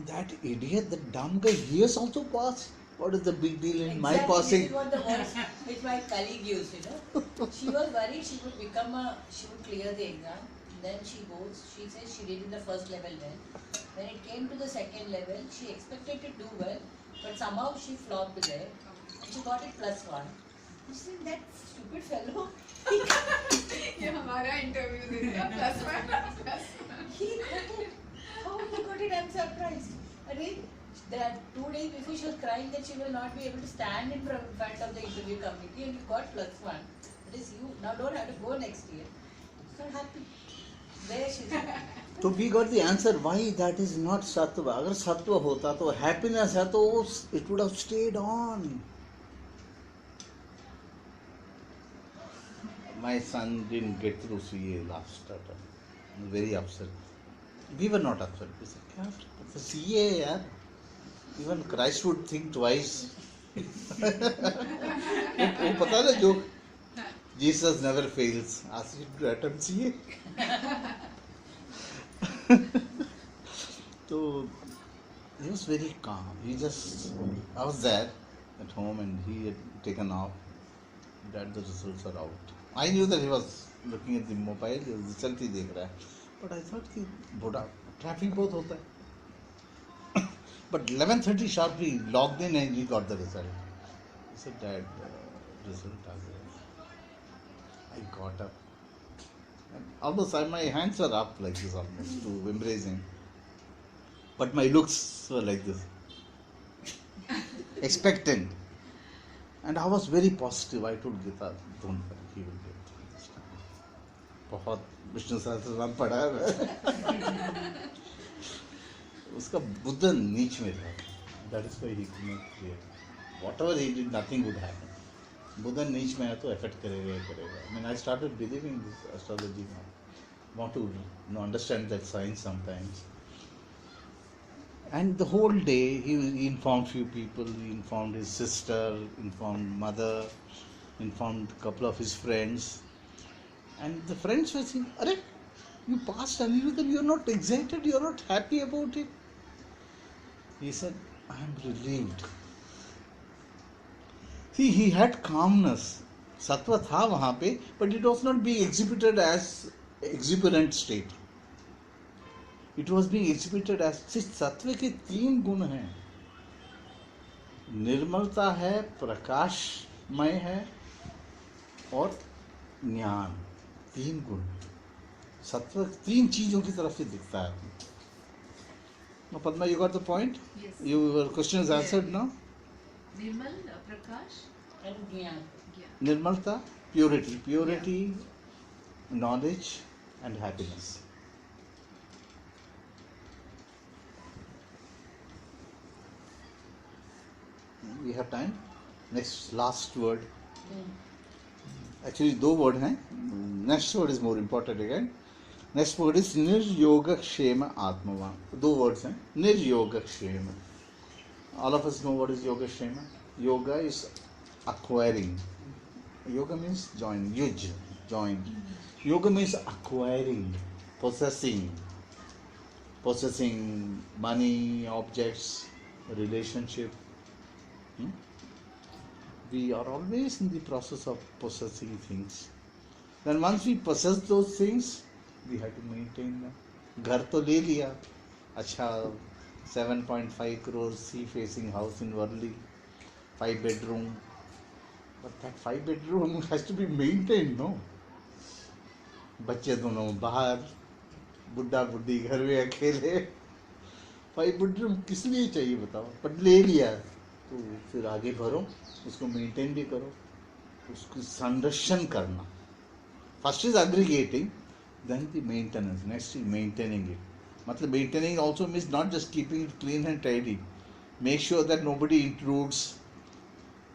that idiot, the dumb guy, he has also passed. What is the big deal in my Exactly, passing? This is what the voice which my colleague used, She was worried she would she would clear the exam. Then she says she did in the first level well. When it came to the second level, she expected to do well, but somehow she flopped there. And she got it +1. She said, that stupid fellow, ये हमारा interview देखा +1. he got it. How he got it? I'm surprised. Arey, that 2 days before she was crying that she will not be able to stand in front of the interview committee and you got +1. That is you. Now don't have to go next year. So happy. There she is. So we got the answer why that is not sattva. अगर सत्व होता तो happiness है तो it would have stayed on. My son didn't get through CA last term. Very upset. We were not upset. We said, क्या the CA यार. Even Christ would think twice. वो पता ना joke. Jesus never fails. Ask him to attempt CA. So he was very calm. I was there at home and he had taken off. That the results are out. I knew that he was looking at the mobile, result ही देख रहा है. But I thought कि बोड़ा traffic बहुत होता है. But 11:30 sharp he logged in and he got the result. He said, Dad, result आ गया. I got up. And almost my hands were up like this almost to embrace him. but my looks were like this, expectant. And I was very positive. I told Gita, don't worry, he will get through this time. बहुत विष्णु सहस्त्रनाम पढ़ा है मैं। उसका बुद्ध नीच में था, that is why he could not clear. Whatever he did, nothing would happen. Buddha नीच में है तो effect करेगा ही करेगा. I mean, I started believing this astrology now. Want to understand that science sometimes. And the whole day he informed few people, he informed his sister, informed mother, informed a couple of his friends. And the friends were saying, "Arey, you passed Aniruddha, you are not excited, you are not happy about it." He said, "I am relieved." See, he had calmness. Sattva था वहाँ पे, but it was not being exhibited as exuberant state. It was being exhibited as सत्व के 3 गुण हैं, निर्मलता है, प्रकाशमय है और ज्ञान। 3 गुण सत्व 3 चीजों की तरफ से दिखता है। Now, Padma, you got the point? Yes. Your question is answered now? Nirmal, Prakash, And Gyan. Gyan. Nirmalta, purity, knowledge and happiness. We have time. Next, last word. Actually, 2 words हैं. Next word is more important again. Next word is Niryoga-kshema Atmavan. 2 words हैं. Niryoga-kshema. All of us know what is Yoga-kshema. Yoga is acquiring. Yoga means join. Yuj, join. Yoga means acquiring, possessing money, objects, relationship. We are always in the process of possessing things. Then once we possess those things, we have to maintain them. घर तो ले लिया, अच्छा 7.5 crore sea facing house in Worli, 5 bedroom. But that 5 bedroom has to be maintained, no? बच्चे दोनों बाहर, बुड्ढा बुड्ढी घर में अकेले। 5 bedroom किस लिए चाहिए बताओ? पर ले लिया तो फिर आगे बढ़ो, उसको मेंटेन भी करो, उसको संरक्षण करना। First is aggregating, then the maintenance, next is maintaining it. मतलब maintaining also means not just keeping it clean and tidy, make sure that nobody intrudes,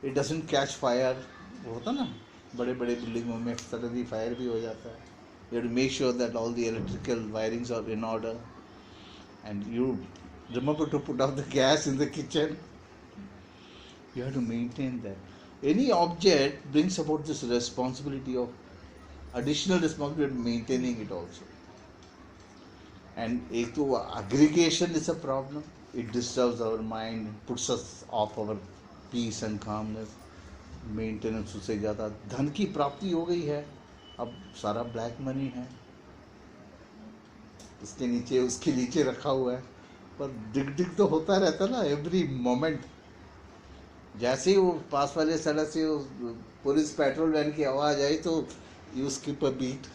it doesn't catch fire. होता ना बड़े बड़े बिल्डिंगों में सडनली फायर भी हो जाता है। You have to make sure that all the electrical wirings are in order and you remember to put out the gas in the kitchen. You have to maintain that. Any object brings about this responsibility of additional responsibility of maintaining it also. And एक तो aggregation is a problem. It disturbs our mind, puts us off our peace and calmness. Maintenance उससे ज़्यादा धन की प्राप्ति हो गई है, अब सारा ब्लैक मनी है, इसके नीचे उसके नीचे रखा हुआ है, पर डिग तो होता रहता ना एवरी मोमेंट। जैसे ही वो पास वाले सड़क से वो पुलिस पेट्रोल वैन की आवाज़ आई तो यू स्किप अ बीट।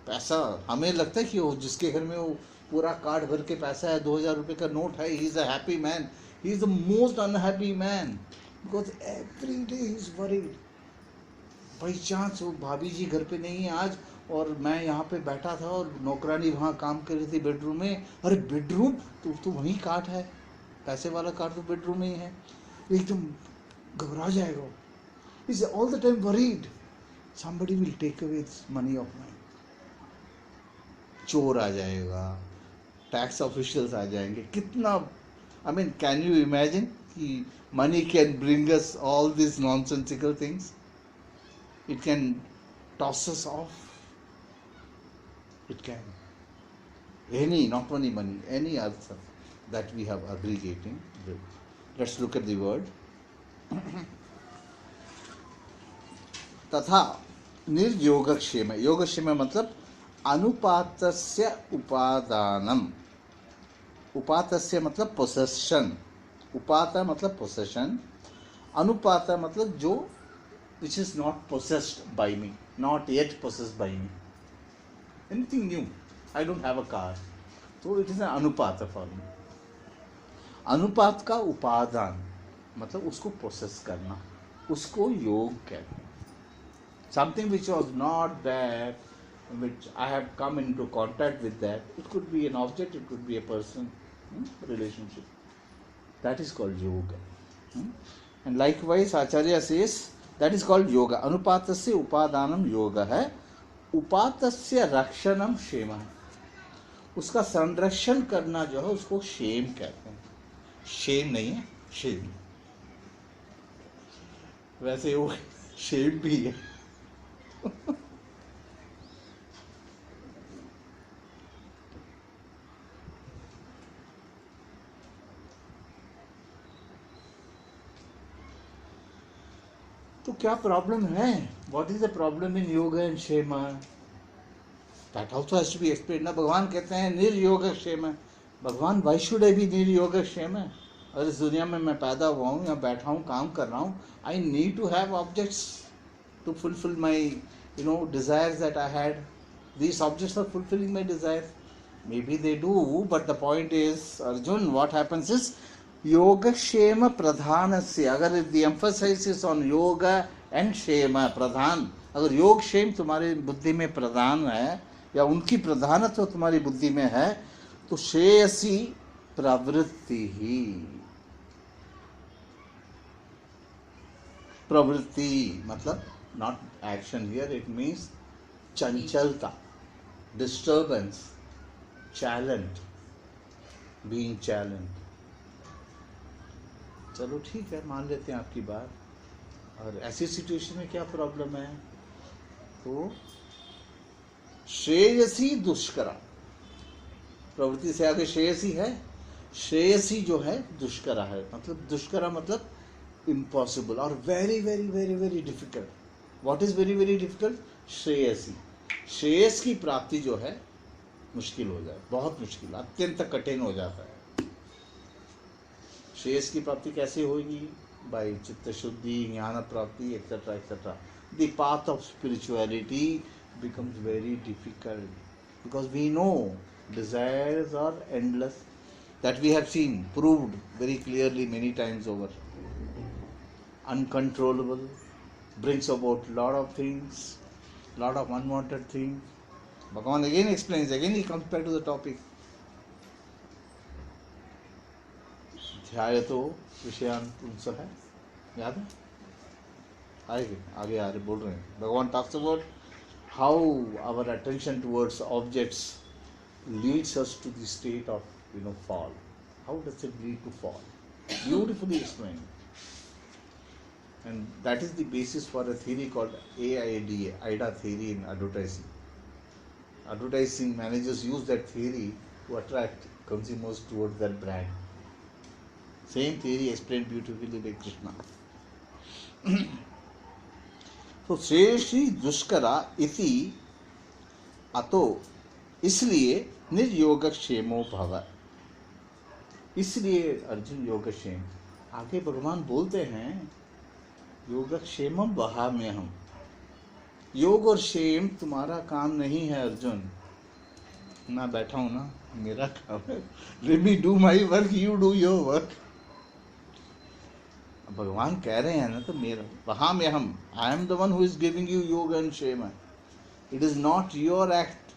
पैसा हमें लगता है कि वो जिसके घर में वो पूरा कार्ड भर के पैसा है, 2000 रुपये का नोट है, he is a happy man. He is the most unhappy man because every day he is worried. By chance वो भाभी जी घर पे नहीं है आज और मैं यहाँ पे बैठा था और नौकरानी वहाँ काम कर रही थी बेडरूम में। अरे बेडरूम तो वहीं काट है, पैसे वाला कार्ड तो बेडरूम में ही है, एकदम घबरा जाएगा। Is all the time worried somebody will take away money of mine. चोर आ जाएगा, टैक्स ऑफिशियल्स आ जाएंगे, कितना I mean can you imagine कि money can bring us all this nonsensical things, it can toss us off, it can any not only money any other that we have aggregating. Let's look at the word. तथा निर्योगक्षेम, योगक्षेम मतलब अनुपातस्य उपादानम। उपातस्य मतलब possession, उपात मतलब possession, अनुपात मतलब जो which is not possessed by me, not yet possessed by me. Anything new. I don't have a car. तो it is अनुपात form. अनुपात का उपादान मतलब उसको प्रोसेस करना, उसको योग कहते हैं। Something which was not that, which I have come into contact with that, it could be an object, it could be a person, relationship. That is called yoga. And likewise, Acharya says that is called yoga. Anupatasya upadanam yoga है, उपातस्य रक्षणम क्षेम है। उसका संरक्षण करना जो है उसको क्षेम कहते हैं। शेम नहीं है, शेम। वैसे वो शेम भी है। तो क्या प्रॉब्लम है? What is the problem in yoga and क्षेम? That also has to be explained ना। भगवान कहते हैं निर्योग क्षेम। भगवान वाई शुड आई बी निर्योग क्षेम? अगर इस दुनिया में मैं पैदा हुआ हूँ, यहाँ बैठा हूँ, काम कर रहा हूँ, I need to have objects to fulfil my desires that I had. These objects are fulfilling my desire. Maybe they do, but the point is, Arjun, what happens is yoga shema pradhanasya. अगर the emphasis is on yoga and shema pradhan, अगर योग क्षेम तुम्हारी बुद्धि में प्रधान है या उनकी प्रधानत्व तुम्हारी बुद्धि में है, तो श्रेयसी प्रवृत्ति ही. प्रवृत्ति मतलब not action here, it means चंचलता, disturbance, challenge, being challenged. चलो ठीक है, मान लेते हैं आपकी बात. और ऐसी सिचुएशन में क्या प्रॉब्लम है? तो श्रेयसी दुष्करा, प्रवृत्ति से आगे श्रेयसी है. श्रेयसी जो है दुष्करा है, मतलब दुष्करा मतलब इम्पॉसिबल और very very very very difficult. What is very very difficult? Shreyasi. Shreyas की प्राप्ति जो है मुश्किल हो जाए, बहुत मुश्किल, अत्यंत कठिन हो जाता है. श्रेयस की प्राप्ति कैसे होगी? बाय चित्त शुद्धि, ज्ञान प्राप्ति, etcetera etcetera. The path of spirituality becomes very difficult because we know desires are endless, that we have seen, proved very clearly many times over. Uncontrollable, brings about lot of things, lot of unwanted things. Bhagavan again explains, again he comes back to the topic. ध्यायतो विषयान पुंसः, याद है? आगे आ रहे बोल रहे हैं. भगवान talks about how our attention towards objects leads us to the state of fall. How does it lead to fall? Beautifully explained. And that is the basis for a theory called AIDA, AIDA theory in advertising. Advertising managers use that theory to attract consumers towards their brand. Same theory explained beautifully by Krishna. तो श्रेयसी दुष्करा इति अतो, इसलिए निर्योगक्षेमो भव. इसलिए अर्जुन योगक्षेम. आगे भगवान बोलते हैं योगक्षेमम वहाम्यहम्. योग और क्षेम तुम्हारा काम नहीं है अर्जुन. ना बैठा हूं ना, मेरा काम है. Let me do my work, you do your work. भगवान कह रहे हैं ना, तो मेरा वहाँ में हम, I am the one who is giving you योग एंड क्षेम. It is not your act,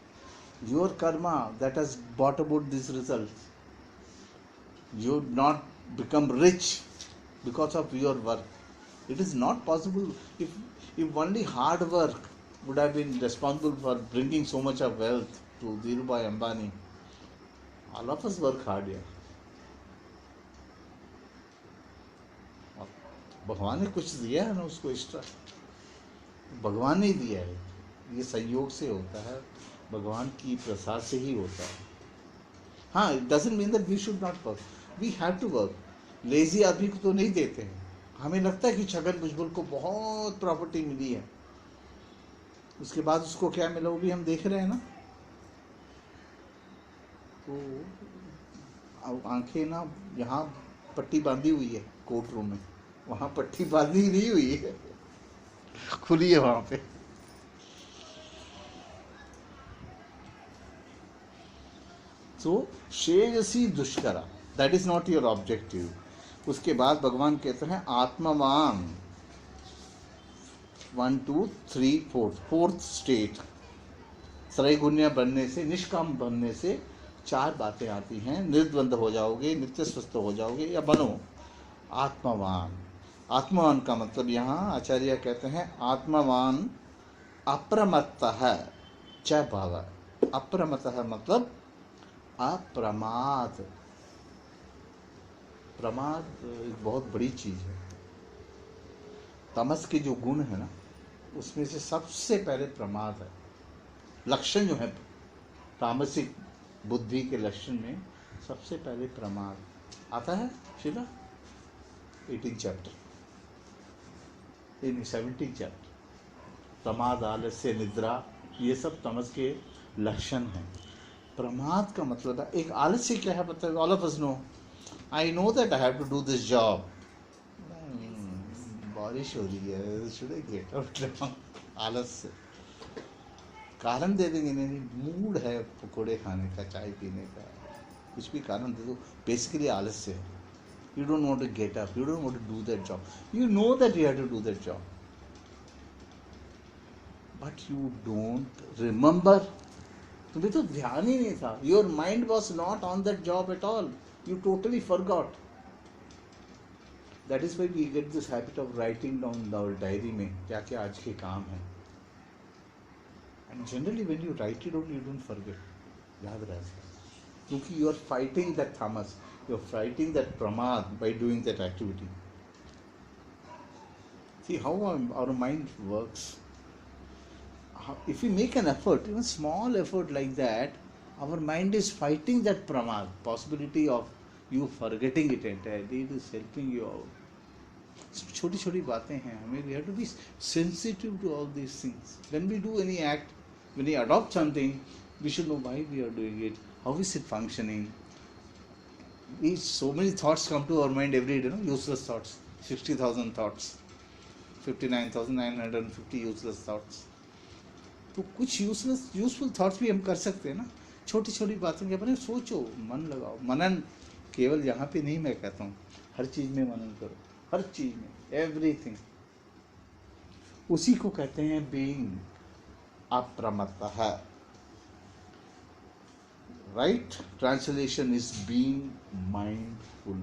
your Karma that has brought about these results. You not become rich because of your work. It is not possible. If only hard work would have been responsible for bringing so much of wealth to Dhirubhai Ambani. All of us work hard here. भगवान ने कुछ दिया है ना उसको extra. भगवान ने दिया है, ये संयोग से होता है, भगवान की प्रसाद से ही होता है. हाँ, it doesn't mean that we should not work. We have to work. Lazy आदमी को तो नहीं देते हैं. हमें लगता है कि छगन भुजबल को बहुत प्रॉपर्टी मिली है, उसके बाद उसको क्या मिला वो भी हम देख रहे हैं ना. तो आंखें ना, यहाँ पट्टी बांधी हुई है कोर्ट रूम में, वहाँ पट्टी बांधी नहीं हुई है, खुली है वहाँ पे. सो श्रेयसी दुष्करा, that is not your objective. उसके बाद भगवान कहते हैं आत्मवान. 1 2 3 4 फोर्थ स्टेट. त्रैगुण्य बनने से, निष्काम बनने से 4 बातें आती हैं. निर्द्वंद हो जाओगे, नित्य स्वस्थ हो जाओगे, या बनो आत्मवान. आत्मवान का मतलब यहाँ आचार्य कहते हैं आत्मवान अप्रमत्तः च भव. अप्रमत्तः मतलब अप्रमाद. प्रमाद एक बहुत बड़ी चीज है. तमस के जो गुण है ना, उसमें से सबसे पहले प्रमाद है. लक्षण जो है तामसिक बुद्धि के लक्षण में सबसे पहले प्रमाद आता है. शिला 18 चैप्टर, इन 17 चैप्टर. प्रमाद, आलस्य, निद्रा, ये सब तमस के लक्षण हैं. प्रमाद का मतलब है, एक आलस्य क्या है पता है? All of us know. I know that I have to do this job. बारिश हो रही है, शुड आई गेट आउट? आलस्य. कारण दे देंगे, नहीं मूड है पकोड़े खाने का, चाय पीने का, कुछ भी कारण दे दो, बेसिकली आलस्य है. You don't want to get up, you don't want to do that job. You know that you have to do that job, but you don't remember. तुम्हें तो ध्यान ही नहीं था. Your mind was not on that job at all. You totally forgot. That is why we get this habit of writing down our diary में क्या क्या आज के काम हैं. And generally when you write it down, you don't forget. याद रहता है. क्योंकि you are fighting that tamas. You are fighting that pramad by doing that activity. See how our mind works. If we make an effort, even small effort like that, our mind is fighting that pramad, possibility of you forgetting it entirely. It is helping you out. छोटी छोटी बातें हैं. हमें we have to be sensitive to all these things. When we do any act, when we adopt something, we should know why we are doing it, how is it functioning. So many thoughts come to our mind every day, no? Useless thoughts. 60,000 thoughts, 59,950 useless thoughts. तो कुछ useful thoughts भी हम कर सकते हैं ना. छोटी छोटी बातों के बारे में सोचो, मन लगाओ. मनन केवल यहाँ पे नहीं, मैं कहता हूँ हर चीज में मनन करो, हर चीज में, एवरीथिंग. उसी को कहते हैं being अप्रमत्तः. Right translation is being mindful,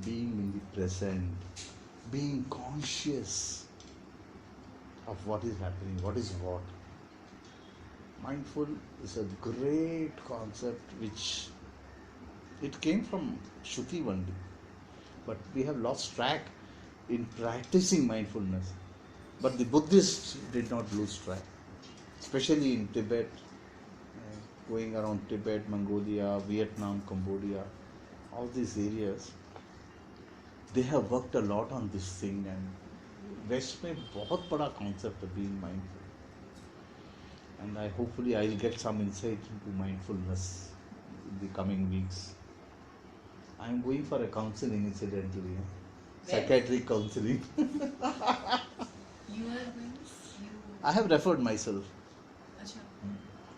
being in the present, being conscious of what is happening, what is what. Mindful is a great concept which it came from Shruti only, but we have lost track in practicing mindfulness. But the Buddhists did not lose track, especially in Tibet. Going around Tibet, Mongolia, Vietnam, Cambodia, all these areas, they have worked a lot on this thing. And West में बहुत बड़ा concept of being mindful. And hopefully I'll get some insight into mindfulness in the coming weeks. I'm going for a counseling incidentally, psychiatric counseling. You are going. I have referred myself. अच्छा.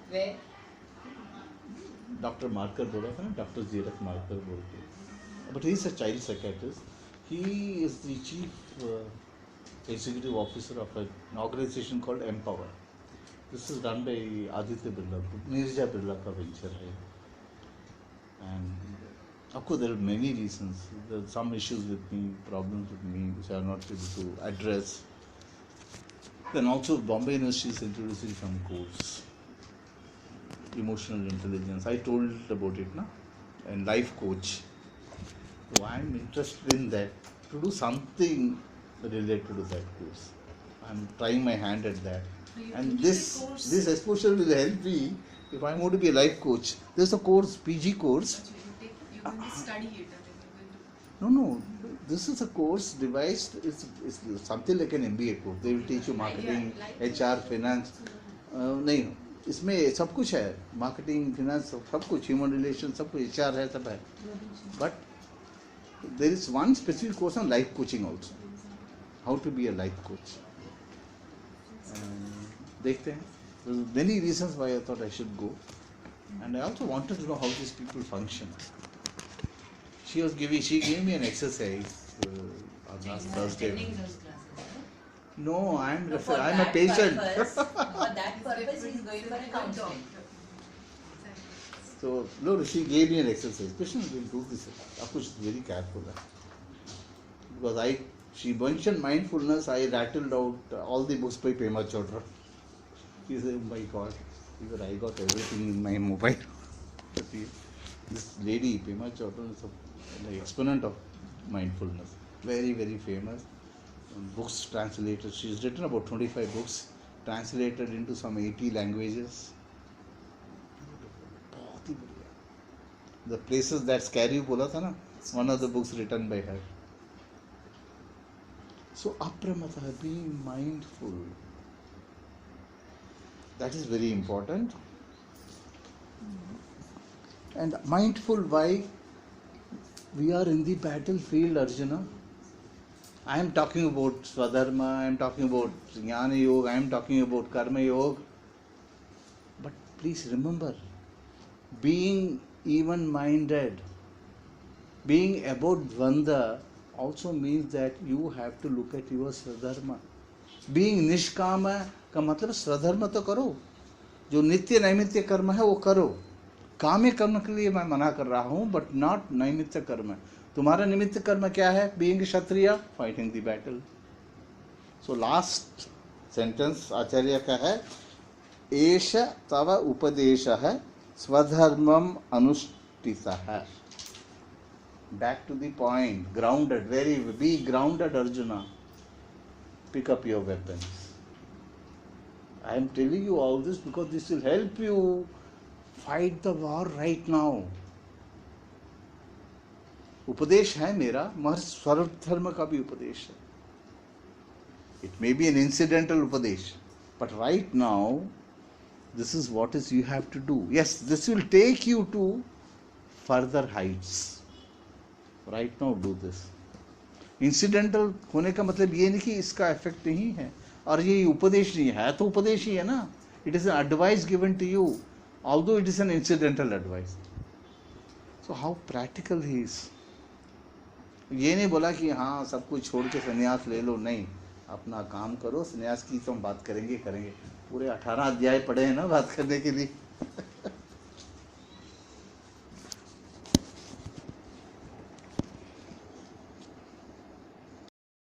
Where? Doctor Marker बोला था ना, doctor Zirak Marker बोल के. But he is a child psychiatrist. He is the chief executive officer of an organisation called Mpower. This is run by Aditya Birla, Neerja Birla का venture है. And of course there are many reasons. There are some issues with me, problems with me which I am not able to address. Then also Bombay University is introducing some course, emotional intelligence. I told about it, na, and life coach. So I am interested in that, to do something related to that course. I am trying my hand at that. So you And took the course. this exposure will help me if I want to be a life coach. There's a course, PG course. अच्छा, you're going to study it. I mean, you're going to. No. This is a course devised. It's something like an MBA course. They will teach you marketing, HR, finance. नहीं, इसमें सब कुछ है. Marketing, finance, सब कुछ, human relation, सब कुछ, HR है, सब है. But there is one specific course on life coaching also, how to be a life coach. देखते हैं There were many reasons why I thought I should go, and I also wanted to know how these people function. She gave me an exercise on last Thursday. Attending those classes, No, I'm No, for a that patient. purpose, for that purpose, he's going for a counseling. So, no, she gave me an exercise. Krishna will do this. Of course, very careful. Because she mentioned mindfulness, I rattled out all the books by Pema Chodra. He said, oh my God, he said, I got everything in my mobile. This lady, Pema Chodra, is an exponent of mindfulness. Very, very famous. Books translated. She's written about 25 books, translated into some 80 languages. The places that scare you, bola tha na, one of the books written by her. So apramata, being mindful, that is very important. And mindful, why? We are in the battlefield, Arjuna. I am talking about Swadharma, I am talking about Jnana Yoga, I am talking about Karma Yoga. But please remember, being even-minded, being about Dvanda also means that you have to look at your Swadharma. Being Nishkama का मतलब स्वधर्म तो करो, जो नित्य नैमित्य कर्म है वो करो. काम्य कर्म के लिए मैं मना कर रहा हूँ, बट नॉट नैमित्य कर्म. तुम्हारा निमित्त कर्म क्या है? Being Kshatriya, fighting the battle. So last sentence आचार्य का है, एष तव उपदेशः स्वधर्मम अनुष्ठितः. Back to the point, grounded, be grounded, Arjuna. Pick up your weapons. I am telling you all this because this will help you fight the war right now. उपदेश है मेरा, मगर स्वधर्म का भी उपदेश है. It may be an incidental उपदेश, but right now, this is what you have to do. Yes, this will take you to further heights. Right now, do this. Incidental होने का मतलब ये नहीं कि इसका इफेक्ट नहीं है, और ये उपदेश नहीं है, तो उपदेश ही है ना. It is an advice given to you, although it is an incidental advice. So how practical he is. ये नहीं बोला कि हाँ सब कुछ छोड़ के संन्यास ले लो, नहीं, अपना काम करो. संन्यास की तो हम बात करेंगे. पूरे 18 अध्याय पढ़े हैं ना बात करने के लिए.